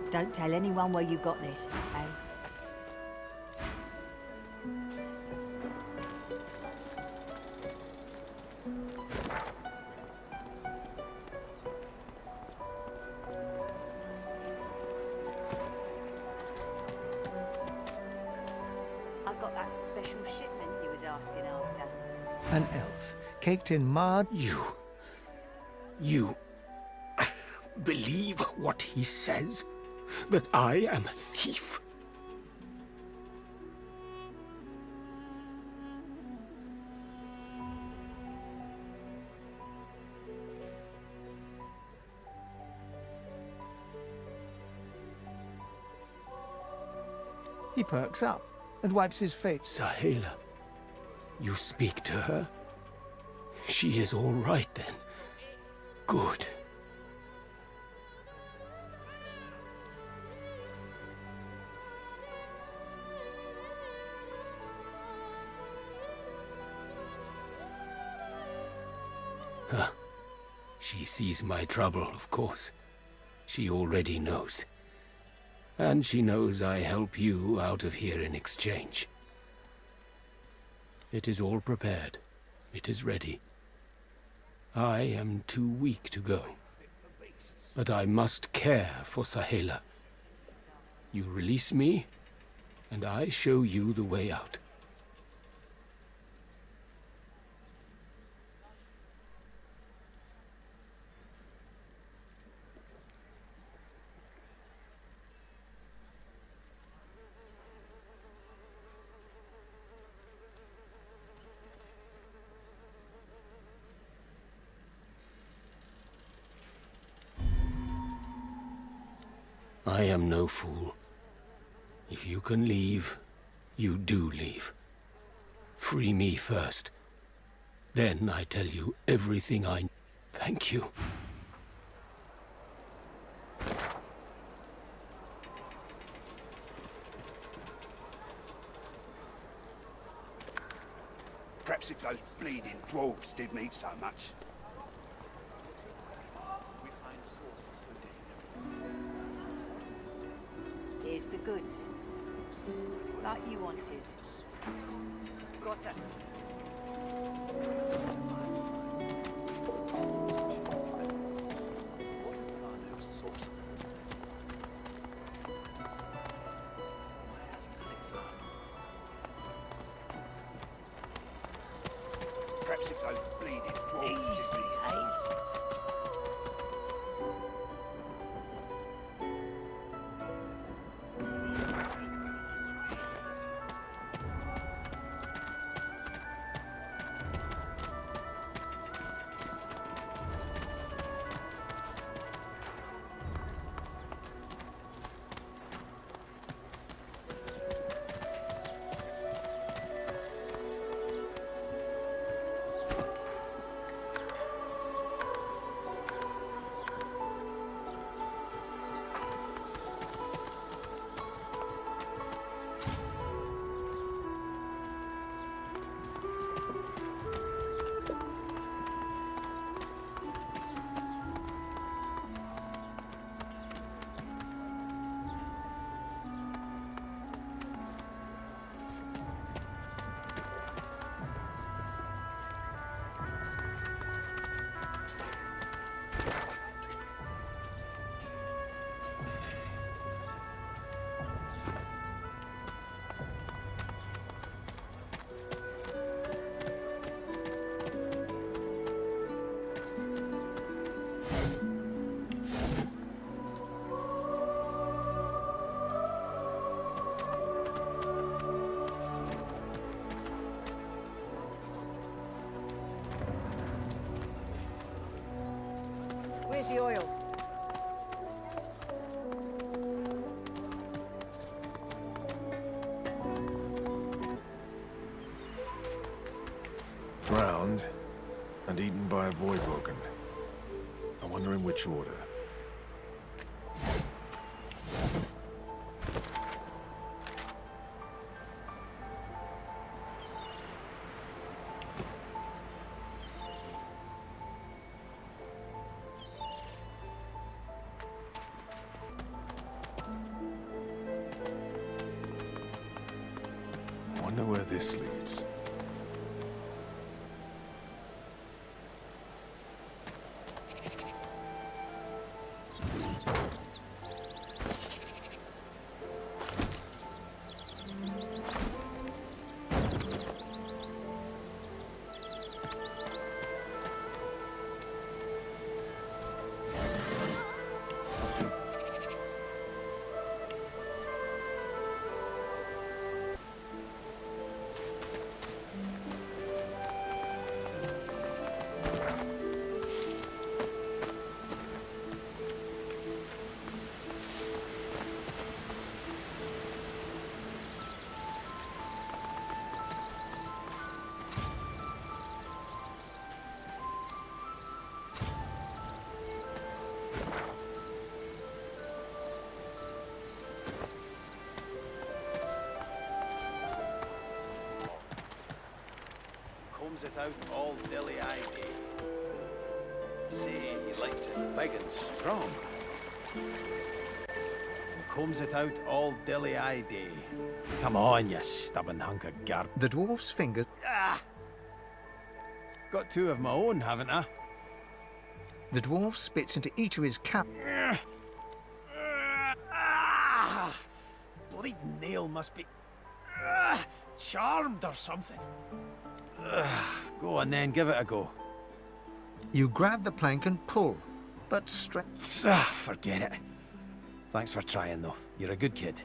Don't tell anyone where you got this, eh? I got that special shipment he was asking after. An elf, caked in mud. You believe what he says? that I am a thief. He perks up and wipes his face. Sahela, you speak to her? She is all right then. Good. Huh. She sees my trouble, of course. She already knows. And she knows I help you out of here in exchange. It is all prepared. It is ready. I am too weak to go. But I must care for Sahela. You release me, and I show you the way out. I am no fool. If you can leave, you do leave. Free me first. Then I tell you everything I know. Thank you. Perhaps if those bleeding dwarves didn't eat so much. Here's the goods. Like you wanted. Got it. Perhaps if those bleeding dwarves didn't eat so much. Where's the oil? Drowned and eaten by a Voidwoken. I wonder in which order. I wonder where this leads. comes it out all dilly-eyed. See, he likes it big and strong. And combs it out all dilly-eyed. Come on, you stubborn hunk of garb. The dwarf's fingers... Ah! Got two of my own, haven't I? The dwarf spits into each of his cap... Ah! Bleeding nail must be... charmed or something. Go on then, give it a go. You grab the plank and pull, but forget it. Thanks for trying, though. You're a good kid.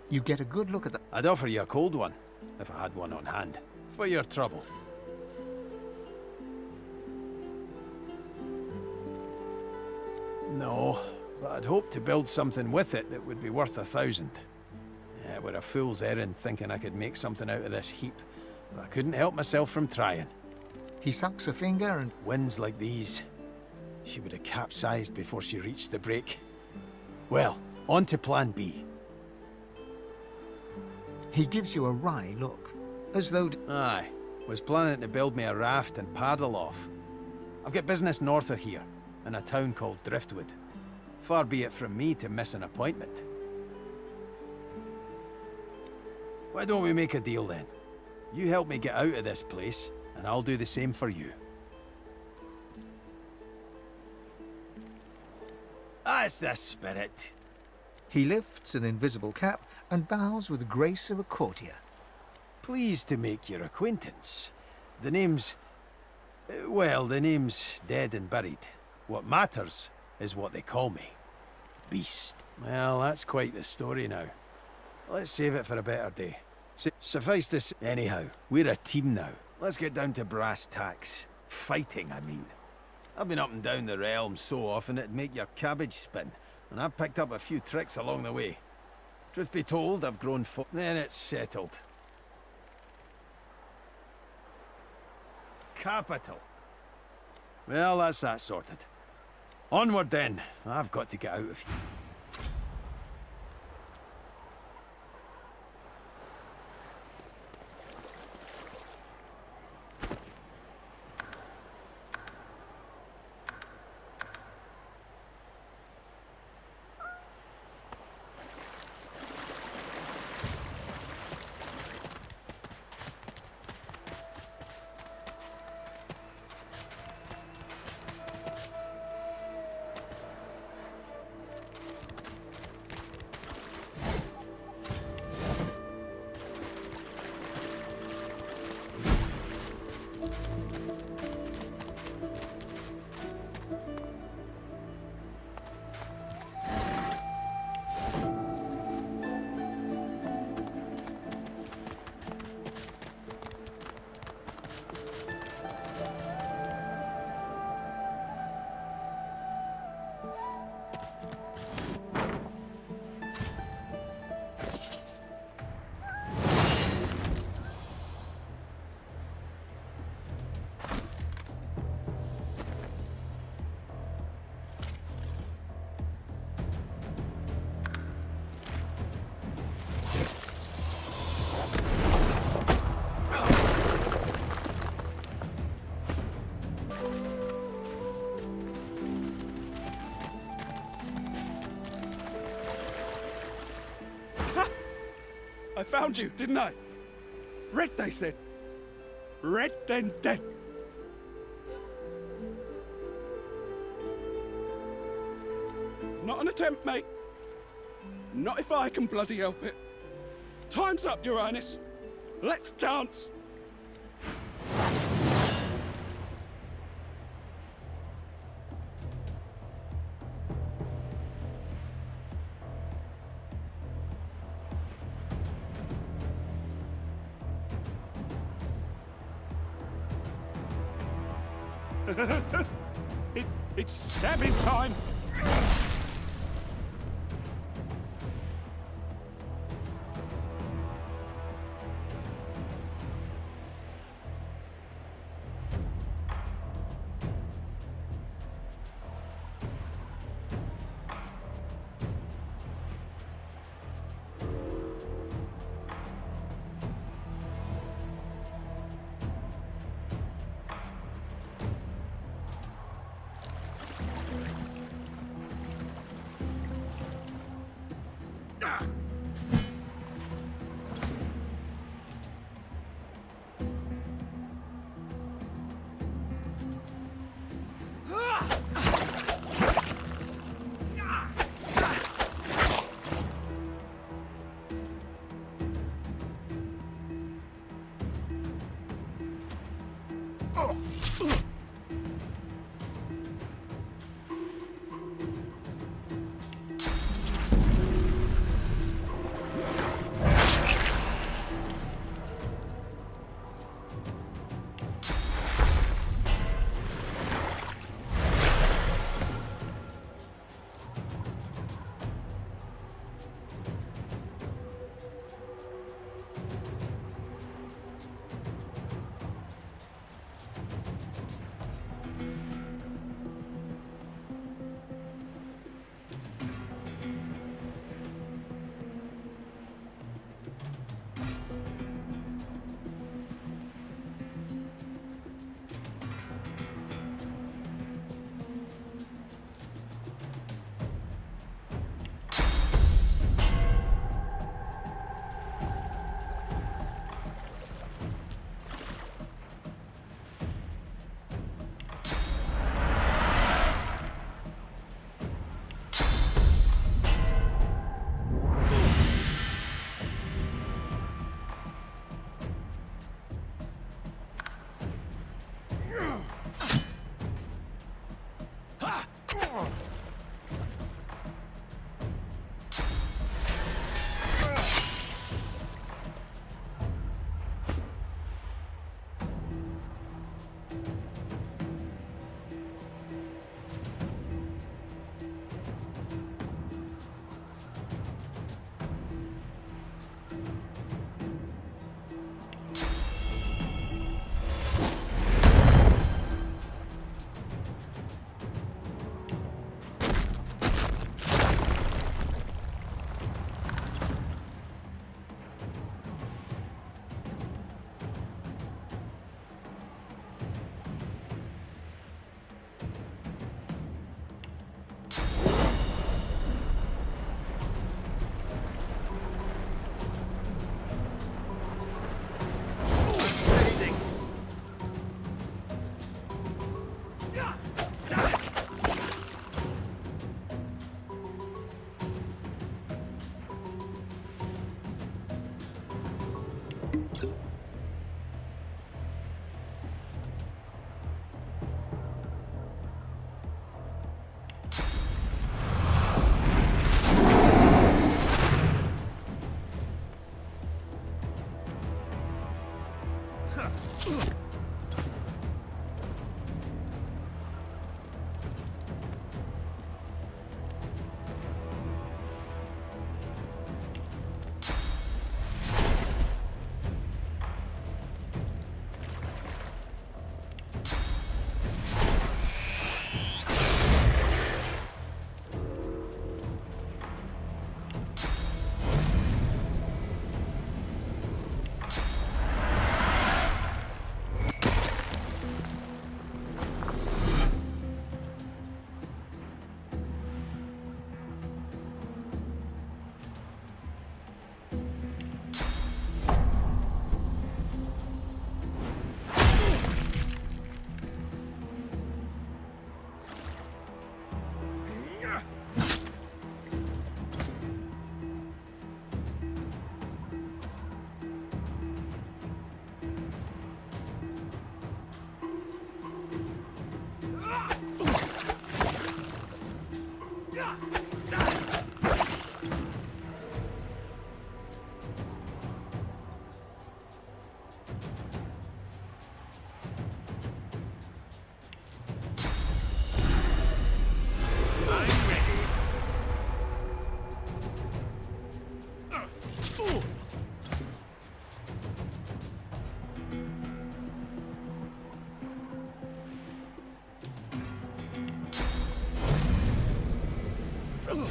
You get a good look at the... I'd offer you a cold one, if I had one on hand. For your trouble. No, but I'd hoped to build something with it that would be worth 1,000. Yeah, it were a fool's errand thinking I could make something out of this heap, but I couldn't help myself from trying. He sucks a finger and... Winds like these, she would have capsized before she reached the break. Well, on to plan B. He gives you a wry look, as though... Aye, was planning to build me a raft and paddle off. I've got business north of here, in a town called Driftwood. Far be it from me to miss an appointment. Why don't we make a deal then? You help me get out of this place, and I'll do the same for you. That's the spirit. He lifts an invisible cap and bows with the grace of a courtier. Pleased to make your acquaintance. The name's... well, the name's dead and buried. What matters is what they call me. Beast. Well, that's quite the story now. Let's save it for a better day. Suffice to say... Anyhow, we're a team now. Let's get down to brass tacks. Fighting, I mean. I've been up and down the realm so often it'd make your cabbage spin, and I've picked up a few tricks along the way. Truth be told, I've grown then it's settled. Capital. Well, that's that sorted. Onward then. I've got to get out of here. I found you, didn't I? Red, they said. Red, then dead. Not an attempt, mate. Not if I can bloody help it. Time's up, Your Highness. Let's dance. It's stabbing time!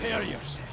Prepare yourself.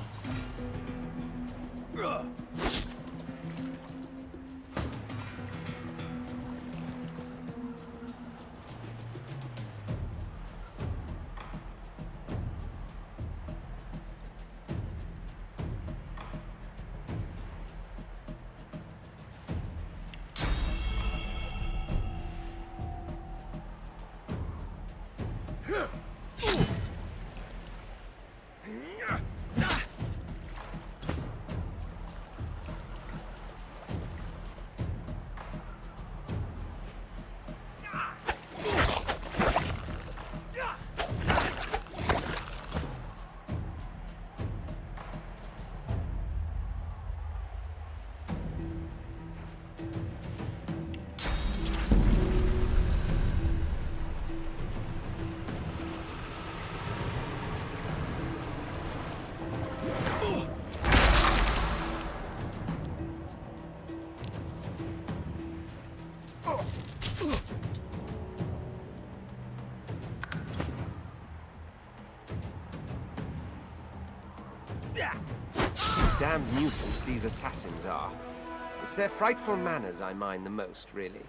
damned nuisance these assassins are. It's their frightful manners I mind the most, really.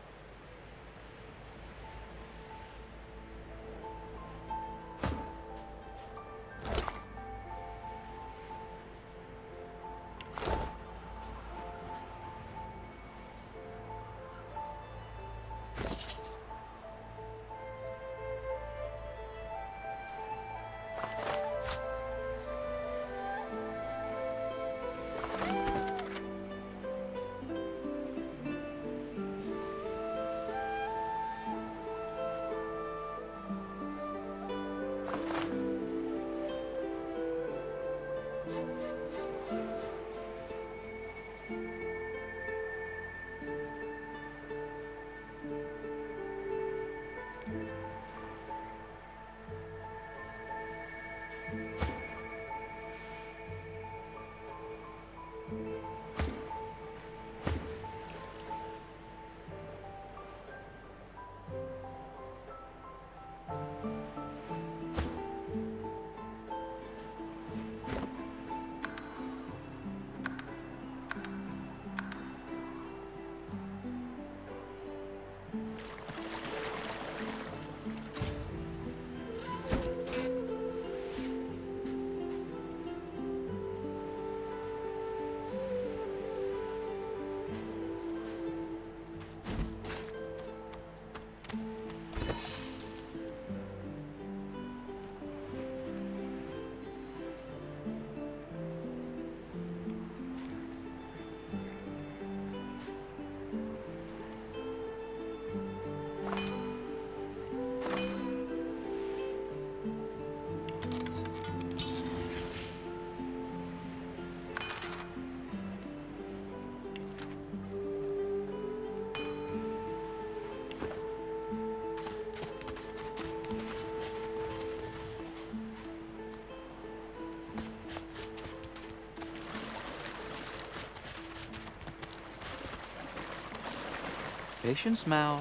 Patience, Mal.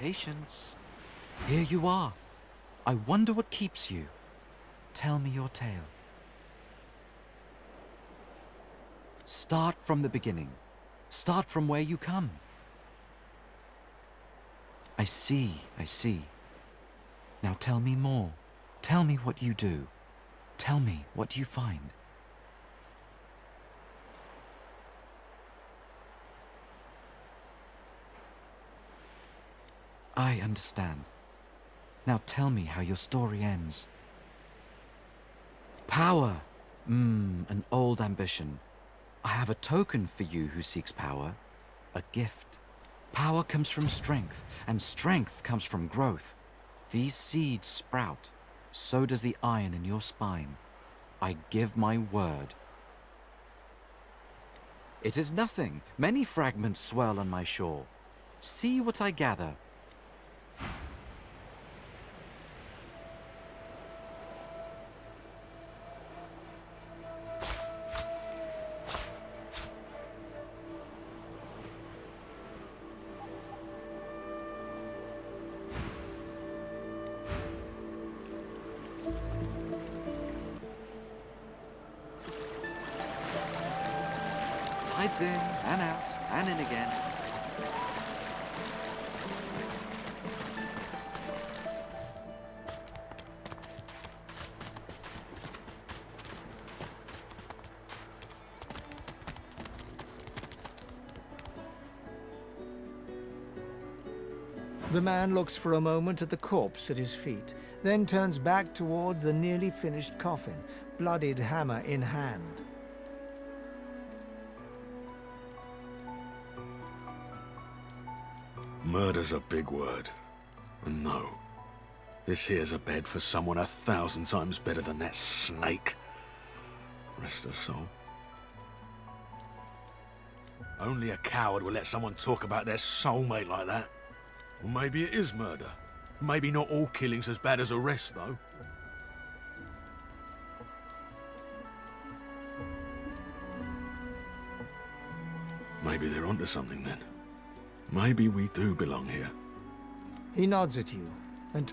Patience. Here you are. I wonder what keeps you. Tell me your tale. Start from the beginning. Start from where you come. I see, I see. Now tell me more. Tell me what you do. Tell me what you find. I understand. Now tell me how your story ends. Power! An old ambition. I have a token for you who seeks power. A gift. Power comes from strength, and strength comes from growth. These seeds sprout. So does the iron in your spine. I give my word. It is nothing. Many fragments swirl on my shore. See what I gather. Tides in and out and in again. The man looks for a moment at the corpse at his feet, then turns back toward the nearly finished coffin, bloodied hammer in hand. Murder's a big word. And no, this here's a bed for someone 1,000 times better than that snake. Rest her soul. Only a coward will let someone talk about their soulmate like that. Well, maybe it is murder. Maybe not all killing's as bad as arrest, though. Maybe they're onto something then. Maybe we do belong here. He nods at you, and...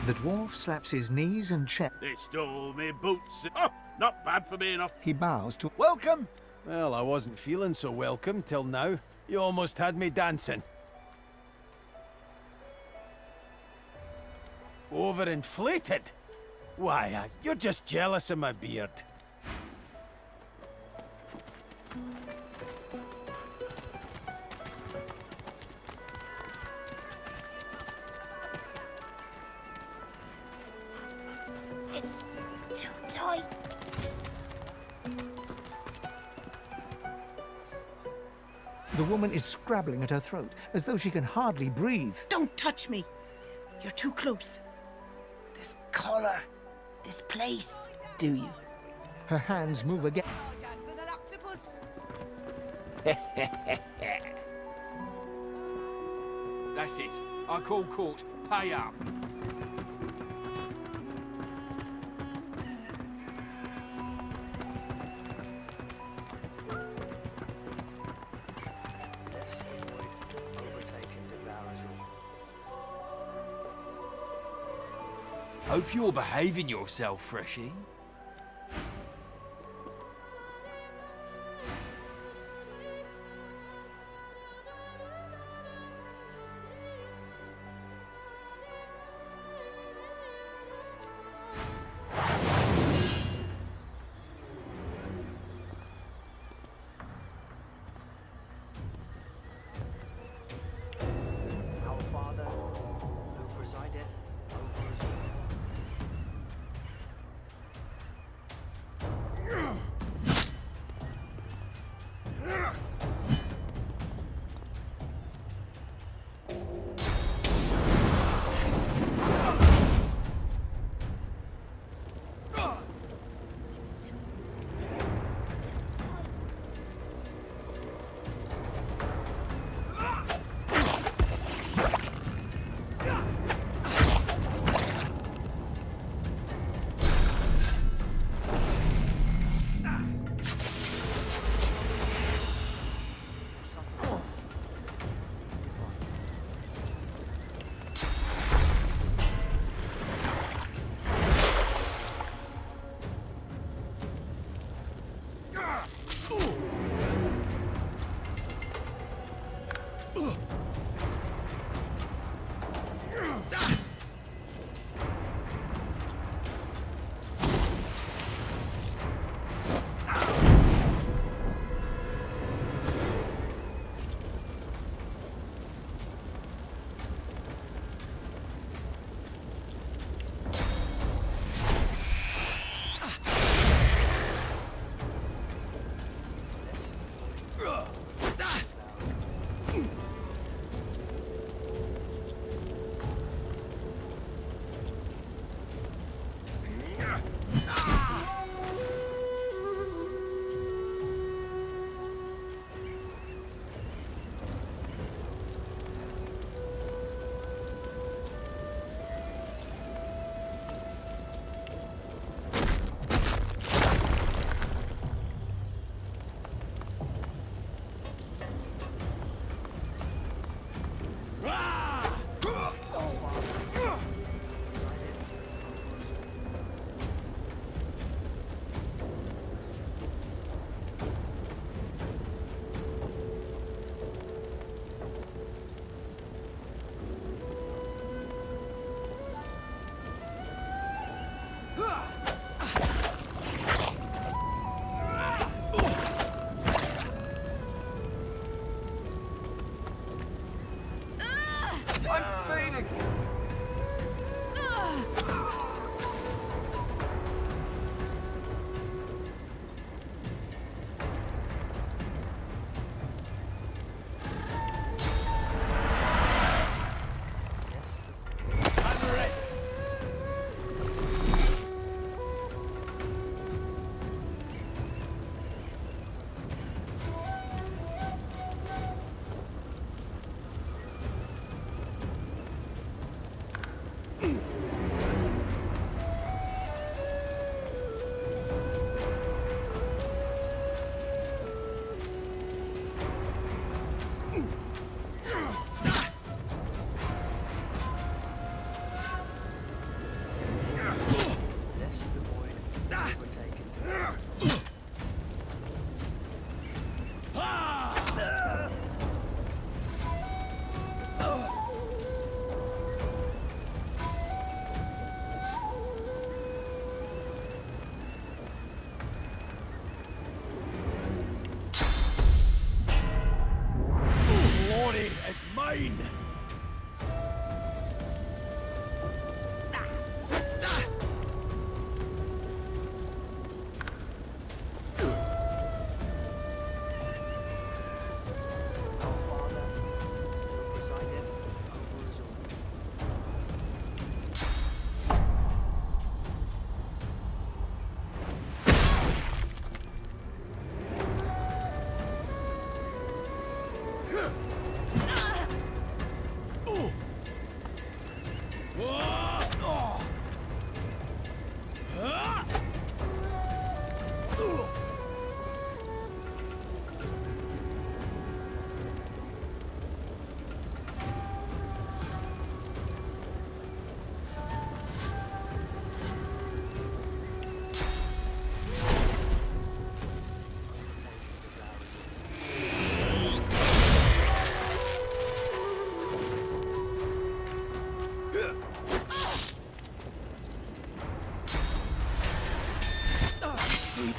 The dwarf slaps his knees and chest. They stole me boots. Oh, not bad for being off. He bows to... Welcome! Well, I wasn't feeling so welcome till now. You almost had me dancing. Overinflated? Why, you're just jealous of my beard. It's too tight. The woman is scrabbling at her throat, as though she can hardly breathe. Don't touch me! You're too close. This collar, this place. Do you? Her hands move again. That's it. I call court. Pay up. Hope you're behaving yourself, Freshie. Our Father, who presideth over us all.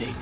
ending.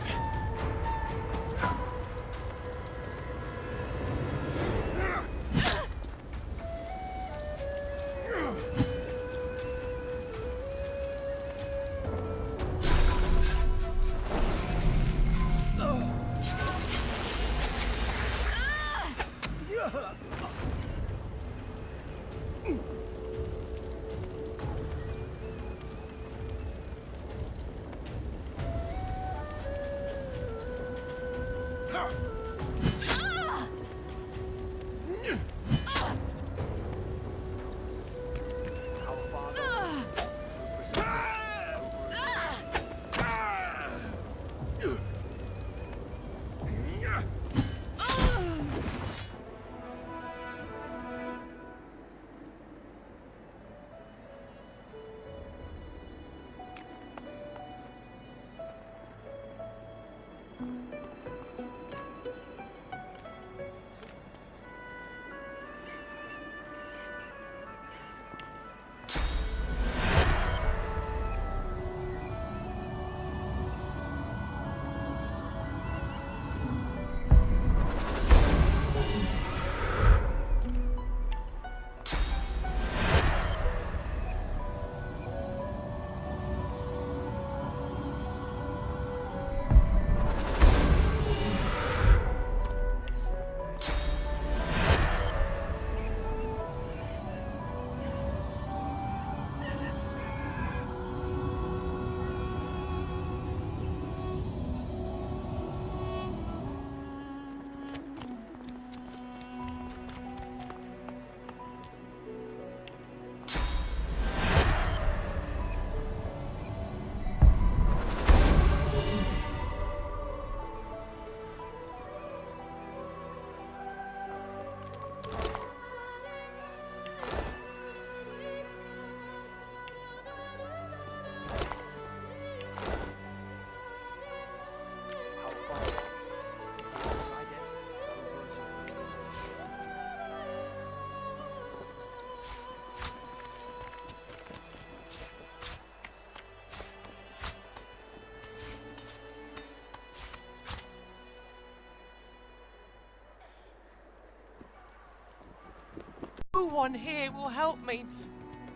No one here will help me.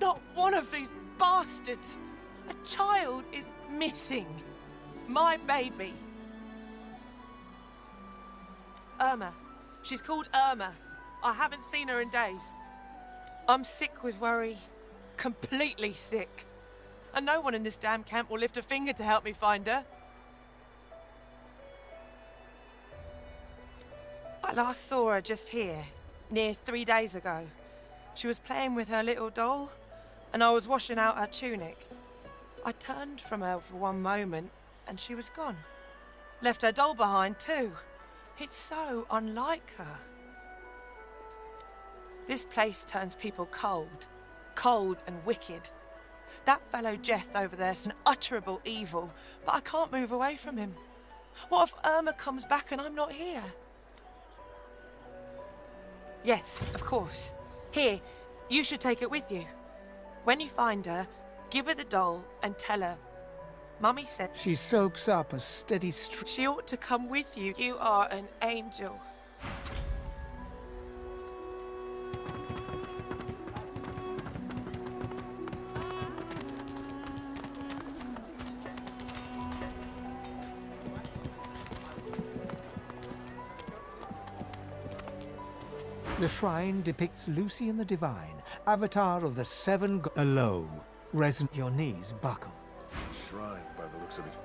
Not one of these bastards. A child is missing. My baby. Irma. She's called Irma. I haven't seen her in days. I'm sick with worry. Completely sick. And no one in this damn camp will lift a finger to help me find her. I last saw her just here, near 3 days ago. She was playing with her little doll, and I was washing out her tunic. I turned from her for one moment, and she was gone. Left her doll behind, too. It's so unlike her. This place turns people cold. Cold and wicked. That fellow Jeth over there's an unutterable evil, but I can't move away from him. What if Irma comes back and I'm not here? Yes, of course. Here, you should take it with you. When you find her, give her the doll and tell her, Mummy said... She soaks up a steady stream. She ought to come with you. You are an angel. The shrine depicts Lucy and the Divine, avatar of the seven a low, resin. Your knees buckle. Shrine, by the looks of it.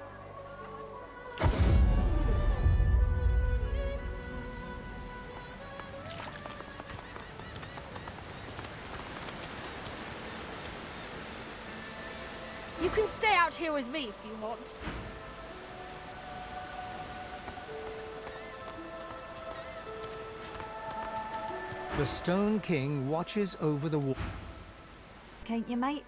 You can stay out here with me if you want. The Stone King watches over the wall. Can't you, mate?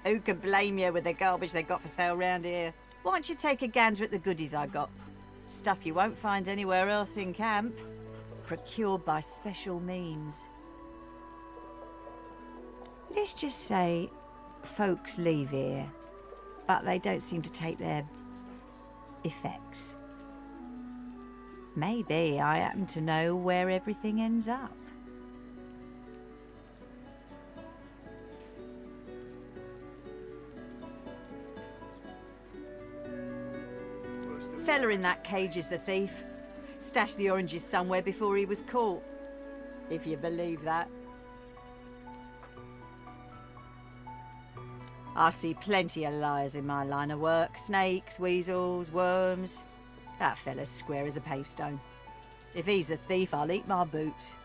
Who could blame you with the garbage they got for sale round here? Why don't you take a gander at the goodies I got? Stuff you won't find anywhere else in camp. Procured by special means. Let's just say folks leave here, but they don't seem to take their effects. Maybe I happen to know where everything ends up. Fella in that cage is the thief. Stashed the oranges somewhere before he was caught. If you believe that. I see plenty of liars in my line of work. Snakes, weasels, worms. That fella's square as a pavestone. If he's the thief, I'll eat my boots.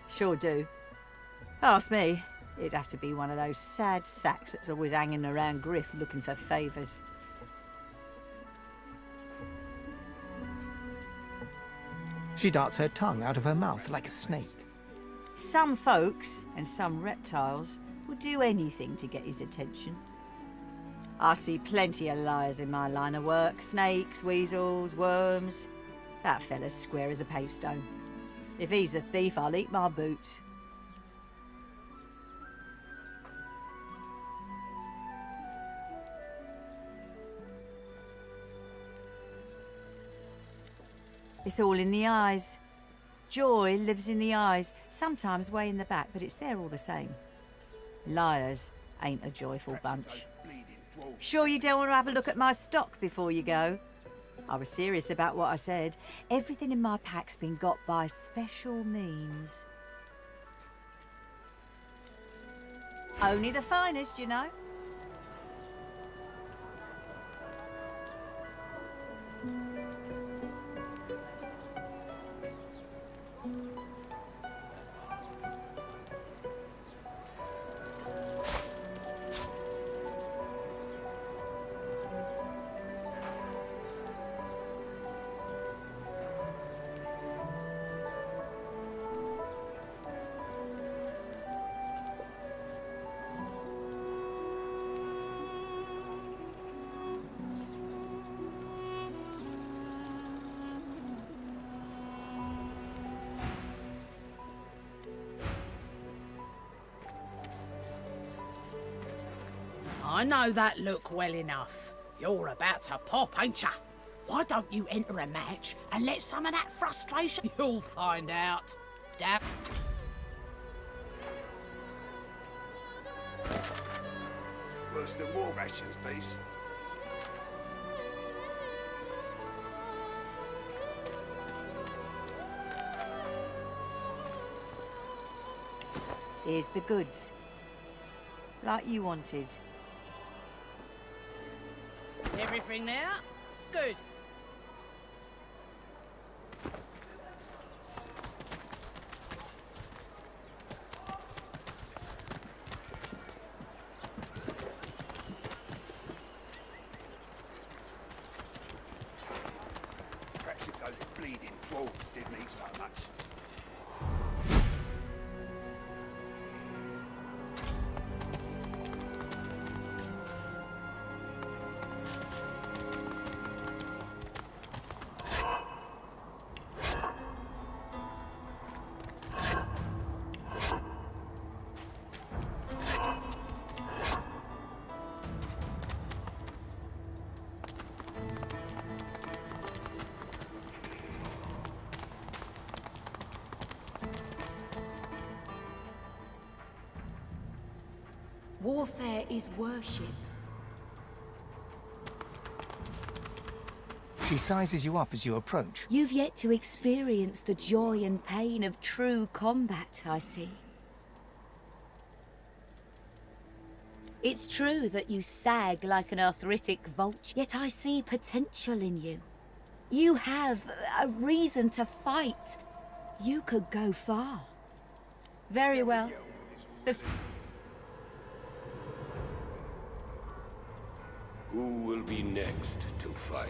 Sure do. Ask me. It'd have to be one of those sad sacks that's always hanging around Griff looking for favours. She darts her tongue out of her mouth like a snake. Some folks, and some reptiles, will do anything to get his attention. I see plenty of liars in my line of work. Snakes, weasels, worms. That fella's square as a pavestone. If he's the thief, I'll eat my boots. It's all in the eyes. Joy lives in the eyes, sometimes way in the back, but it's there all the same. Liars ain't a joyful bunch. Sure you don't want to have a look at my stock before you go? I was serious about what I said. Everything in my pack's been got by special means. Only the finest, you know. I know that look well enough. You're about to pop, ain't ya? Why don't you enter a match and let some of that frustration... You'll find out. Damn. Worse than war rations, these. Here's the goods. Like you wanted. Everything there? Good. Perhaps if those bleeding dwarves didn't eat so much. Warfare is worship. She sizes you up as you approach. You've yet to experience the joy and pain of true combat, I see. It's true that you sag like an arthritic vulture, yet I see potential in you. You have a reason to fight. You could go far. Very well. Who will be next to fight?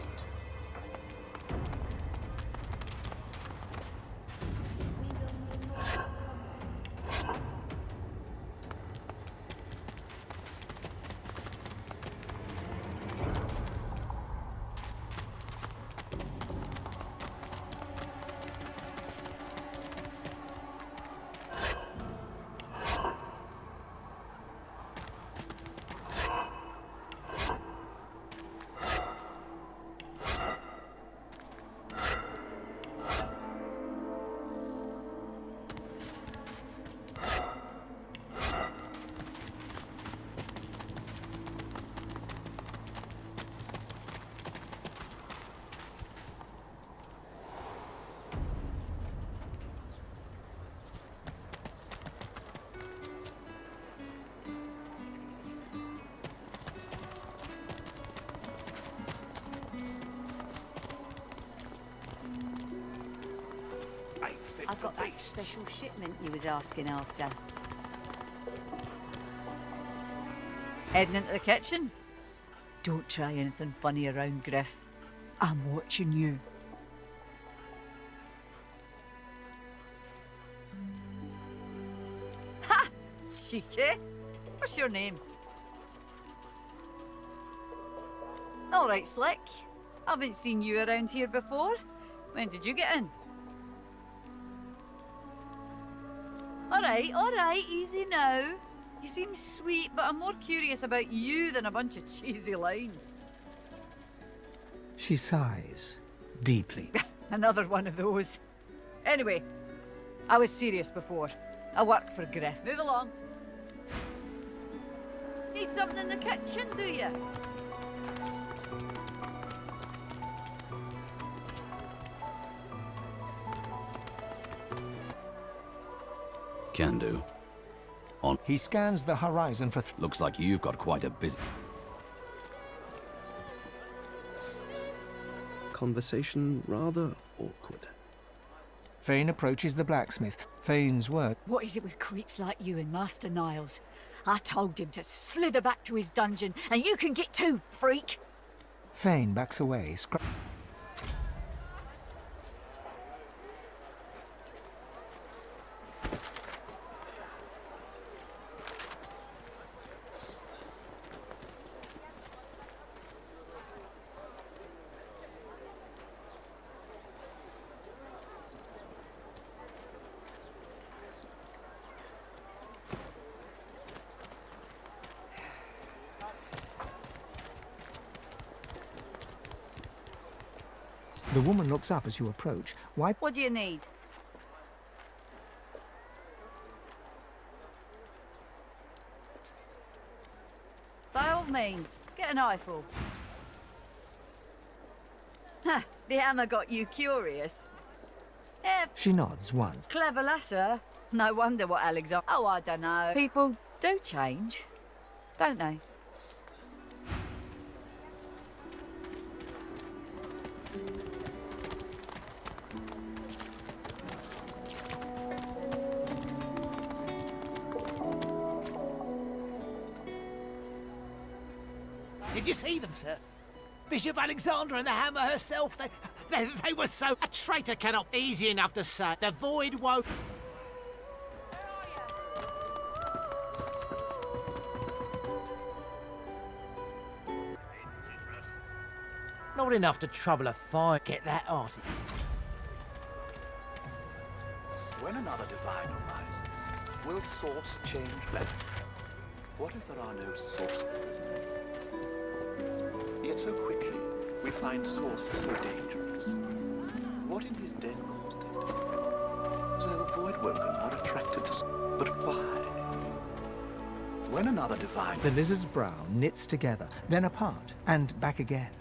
ain't fit I've for got that beasts. special shipment you was asking after. Heading into the kitchen? Don't try anything funny around, Griff. I'm watching you. Ha! Cheeky. What's your name? All right, Slick. Haven't seen you around here before. When did you get in? All right, easy now. You seem sweet, but I'm more curious about you than a bunch of cheesy lines. She sighs deeply. Another one of those. Anyway, I was serious before. I work for Griff. Move along. Need something in the kitchen, do you? Can do. On. He scans the horizon for... Looks like you've got quite a busy... Conversation rather awkward. Fane approaches the blacksmith. Fane's work... What is it with creeps like you and Master Niles? I told him to slither back to his dungeon, and you can get too, freak! Fane backs away, The woman looks up as you approach. What do you need? By all means, get an eyeful. Ha! The hammer got you curious. She nods once. Clever lasser. No wonder what Alexander... Oh, I don't know. People do change, don't they? Did you see them, sir? Bishop Alexander and the Hammer herself, they were so... A traitor cannot easy enough to say. The void won't... Not enough to trouble a fire. Get that arty. When another divine arises, will source change left? What if there are no sources? Yet so quickly, we find source so dangerous. What in his death caused it? So the void-woken are attracted to... But why? When another divine... The lizard's brow knits together, then apart, and back again.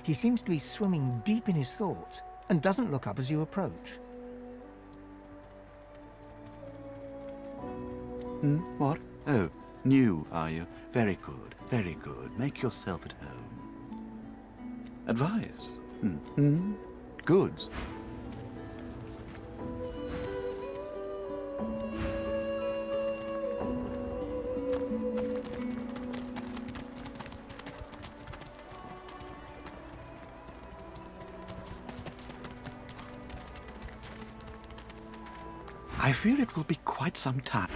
He seems to be swimming deep in his thoughts, and doesn't look up as you approach. What? Oh, new, are you? Very good, very good. Make yourself at home. Advice? Goods. I fear it will be quite some time.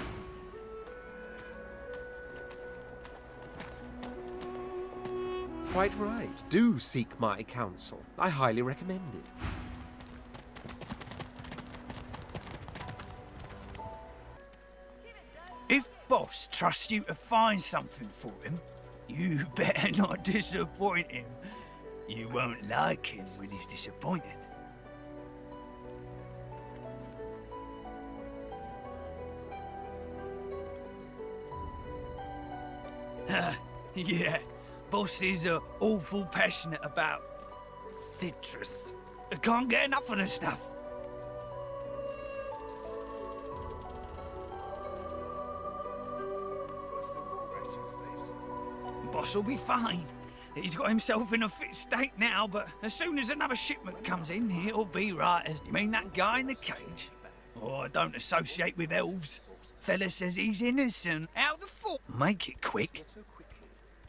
Quite right. Do seek my counsel. I highly recommend it. If Boss trusts you to find something for him, you better not disappoint him. You won't like him when he's disappointed. Yeah, Boss is awful passionate about citrus. I can't get enough of the stuff. Boss will be fine. He's got himself in a fit state now, but as soon as another shipment comes in, he'll be right as... You mean that guy in the cage? Oh, I don't associate with elves. Fella says he's innocent. Out the fort. Make it quick.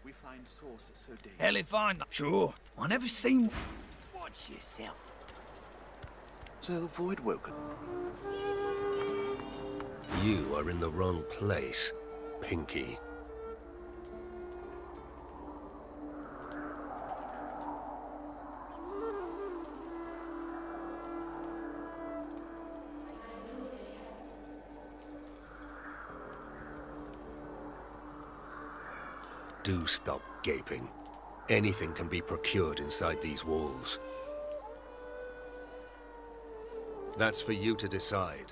We find sources so dangerous. Hell if I know. Sure, I never seen... Watch yourself. So Voidwoken. You are in the wrong place, Pinky. Do stop gaping. Anything can be procured inside these walls. That's for you to decide.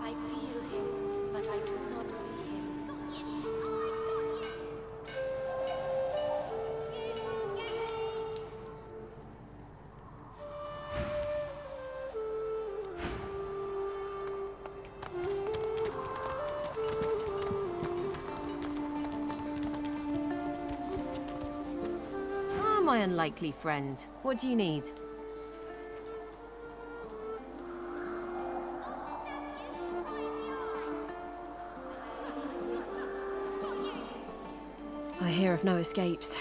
I feel him, but I do not see him. Ah, my unlikely friend. What do you need? I hear of no escapes.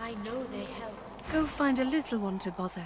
I know they help. Go find a little one to bother.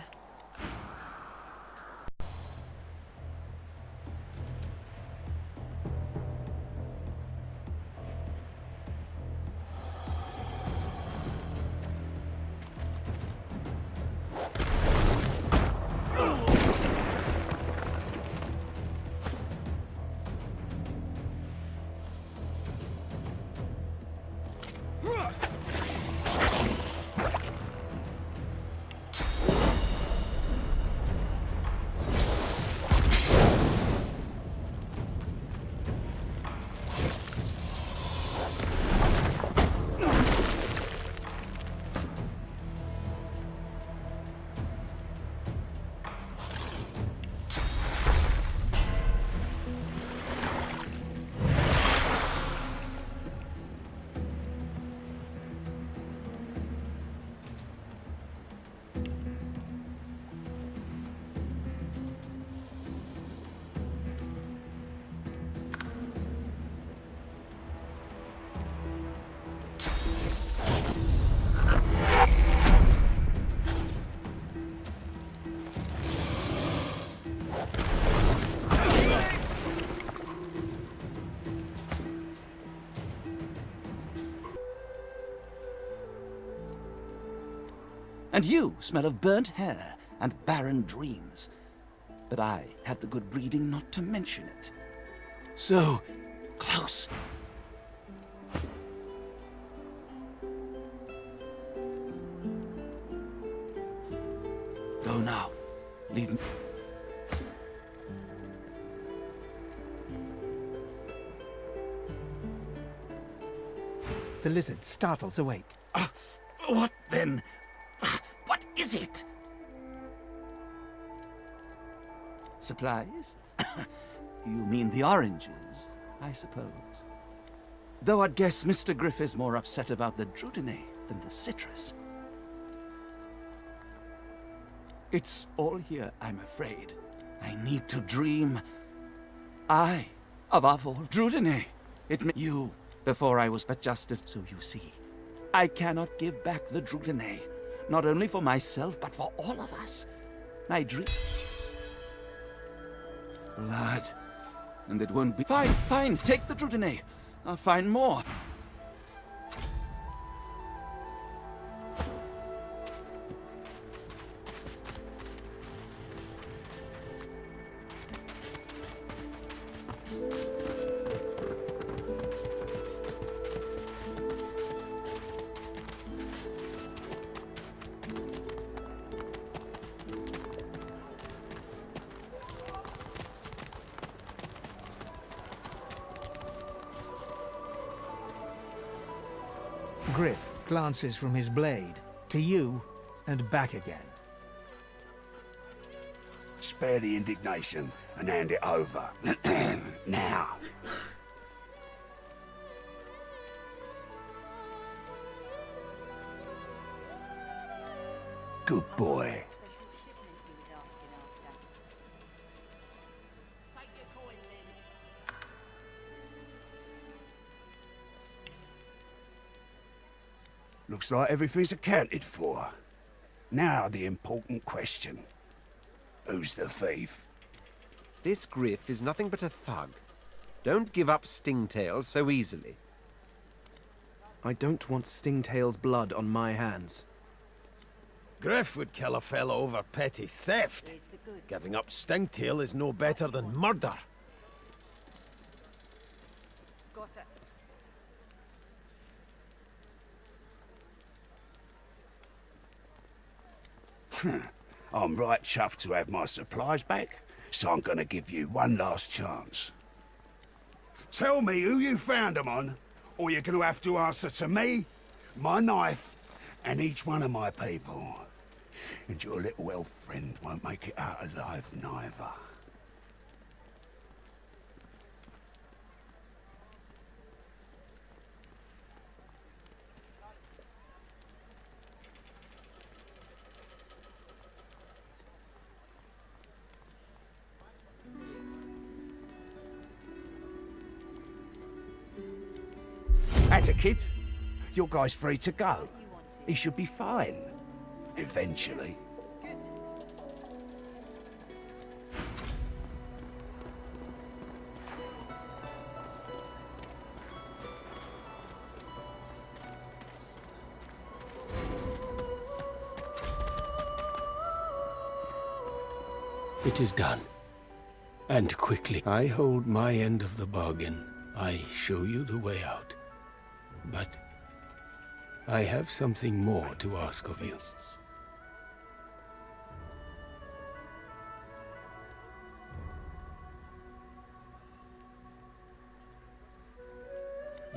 And you smell of burnt hair and barren dreams. But I have the good breeding not to mention it. So close. Go now. Leave me. The lizard startles awake. What then? What is it? Supplies? You mean the oranges, I suppose. Though I'd guess Mr. Griff is more upset about the Drudine than the citrus. It's all here, I'm afraid. I need to dream. I, above all, Drudine. It meant you, before I was but justice. So you see, I cannot give back the Drudine. Not only for myself, but for all of us. My dream... Blood. And it won't be... Fine, take the Drudine. I'll find more. Griff glances from his blade to you and back again. Spare the indignation and hand it over. Now. Good boy. Looks like everything's accounted for. Now the important question. Who's the thief? This Griff is nothing but a thug. Don't give up Stingtails so easily. I don't want Stingtail's blood on my hands. Griff would kill a fellow over petty theft. Giving up Stingtail is no better than murder. Got it. I'm right chuffed to have my supplies back, so I'm gonna give you one last chance. Tell me who you found them on, or you're gonna have to answer to me, my knife, and each one of my people. And your little elf friend won't make it out alive neither. That's a kid. Your guy's free to go. He should be fine. Eventually. It is done. And quickly. I hold my end of the bargain. I show you the way out. But I have something more to ask of you.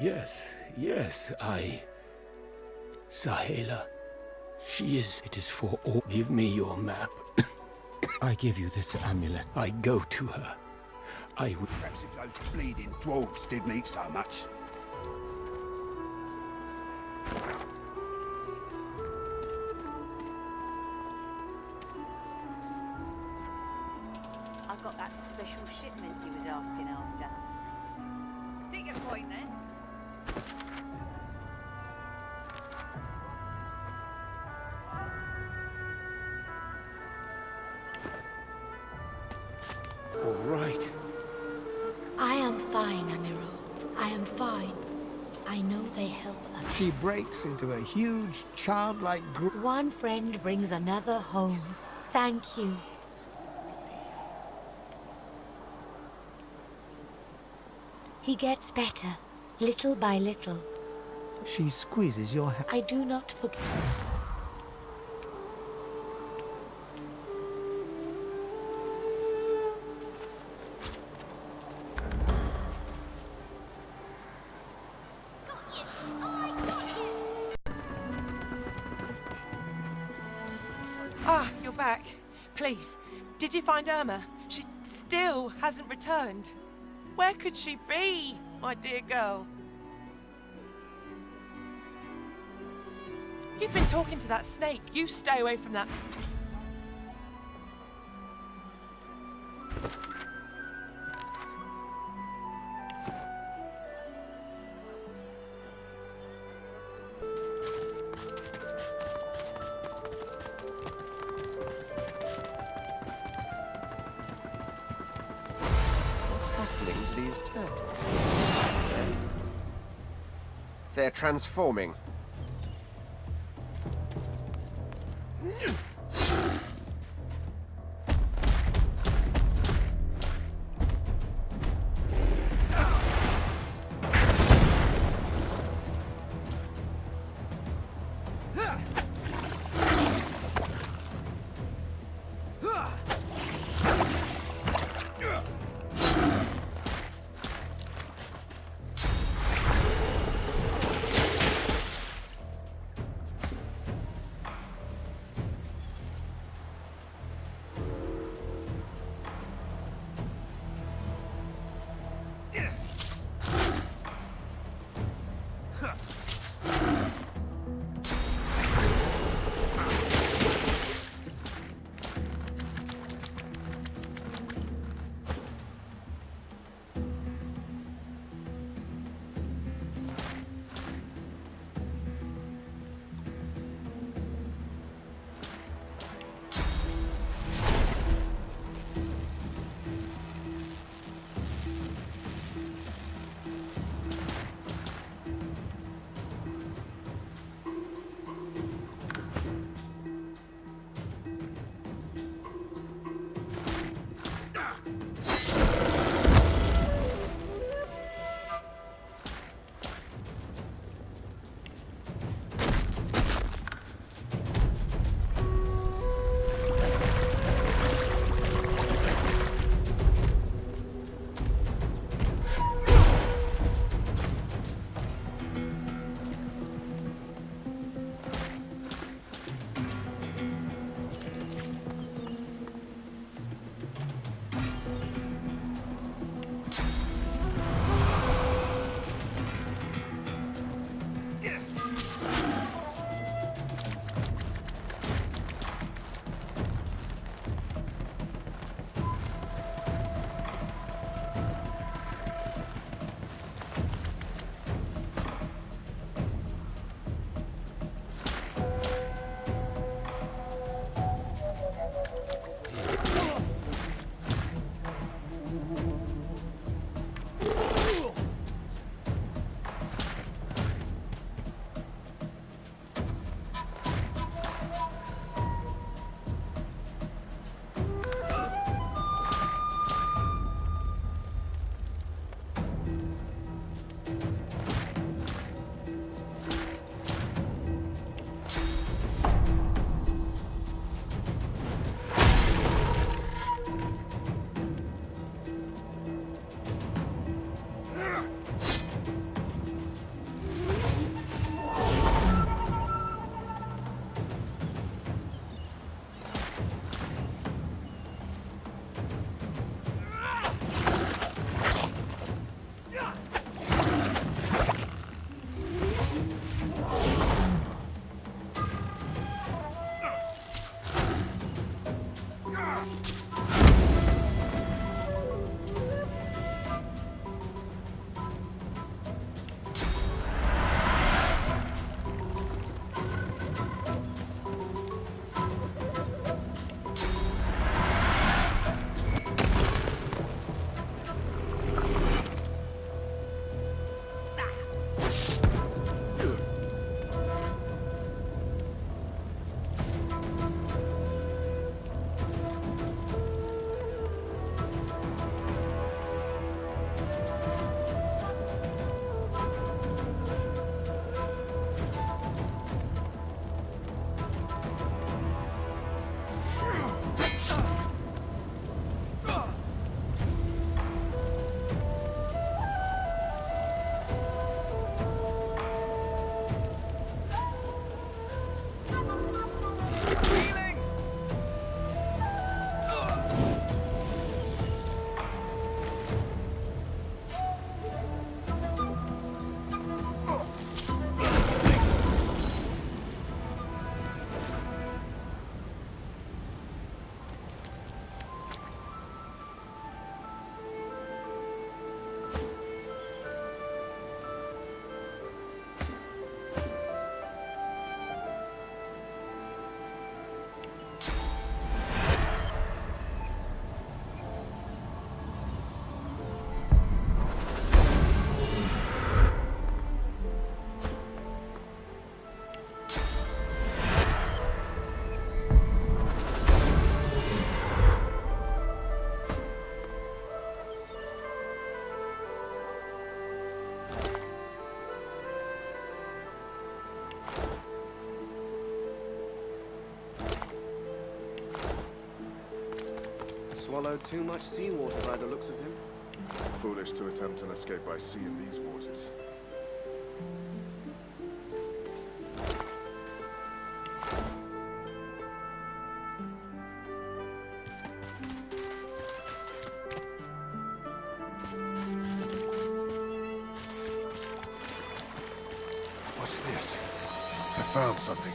Yes, Sahela. She is... It is for all. Give me your map. I give you this amulet. I go to her. I would... Perhaps if those bleeding dwarves didn't eat so much. I've got that special shipment he was asking after. Take your point then. All right. I am fine, Amiro. I am fine. I know they help us. She breaks into a huge, childlike group. One friend brings another home. Thank you. He gets better, little by little. She squeezes your hand. I do not forget. Ah, you're back. Please, did you find Irma? She still hasn't returned. Where could she be, my dear girl? You've been talking to that snake. You stay away from that. To these turtles. They're transforming. Swallowed too much seawater by the looks of him. Foolish to attempt an escape by sea in these waters. What's this? I found something.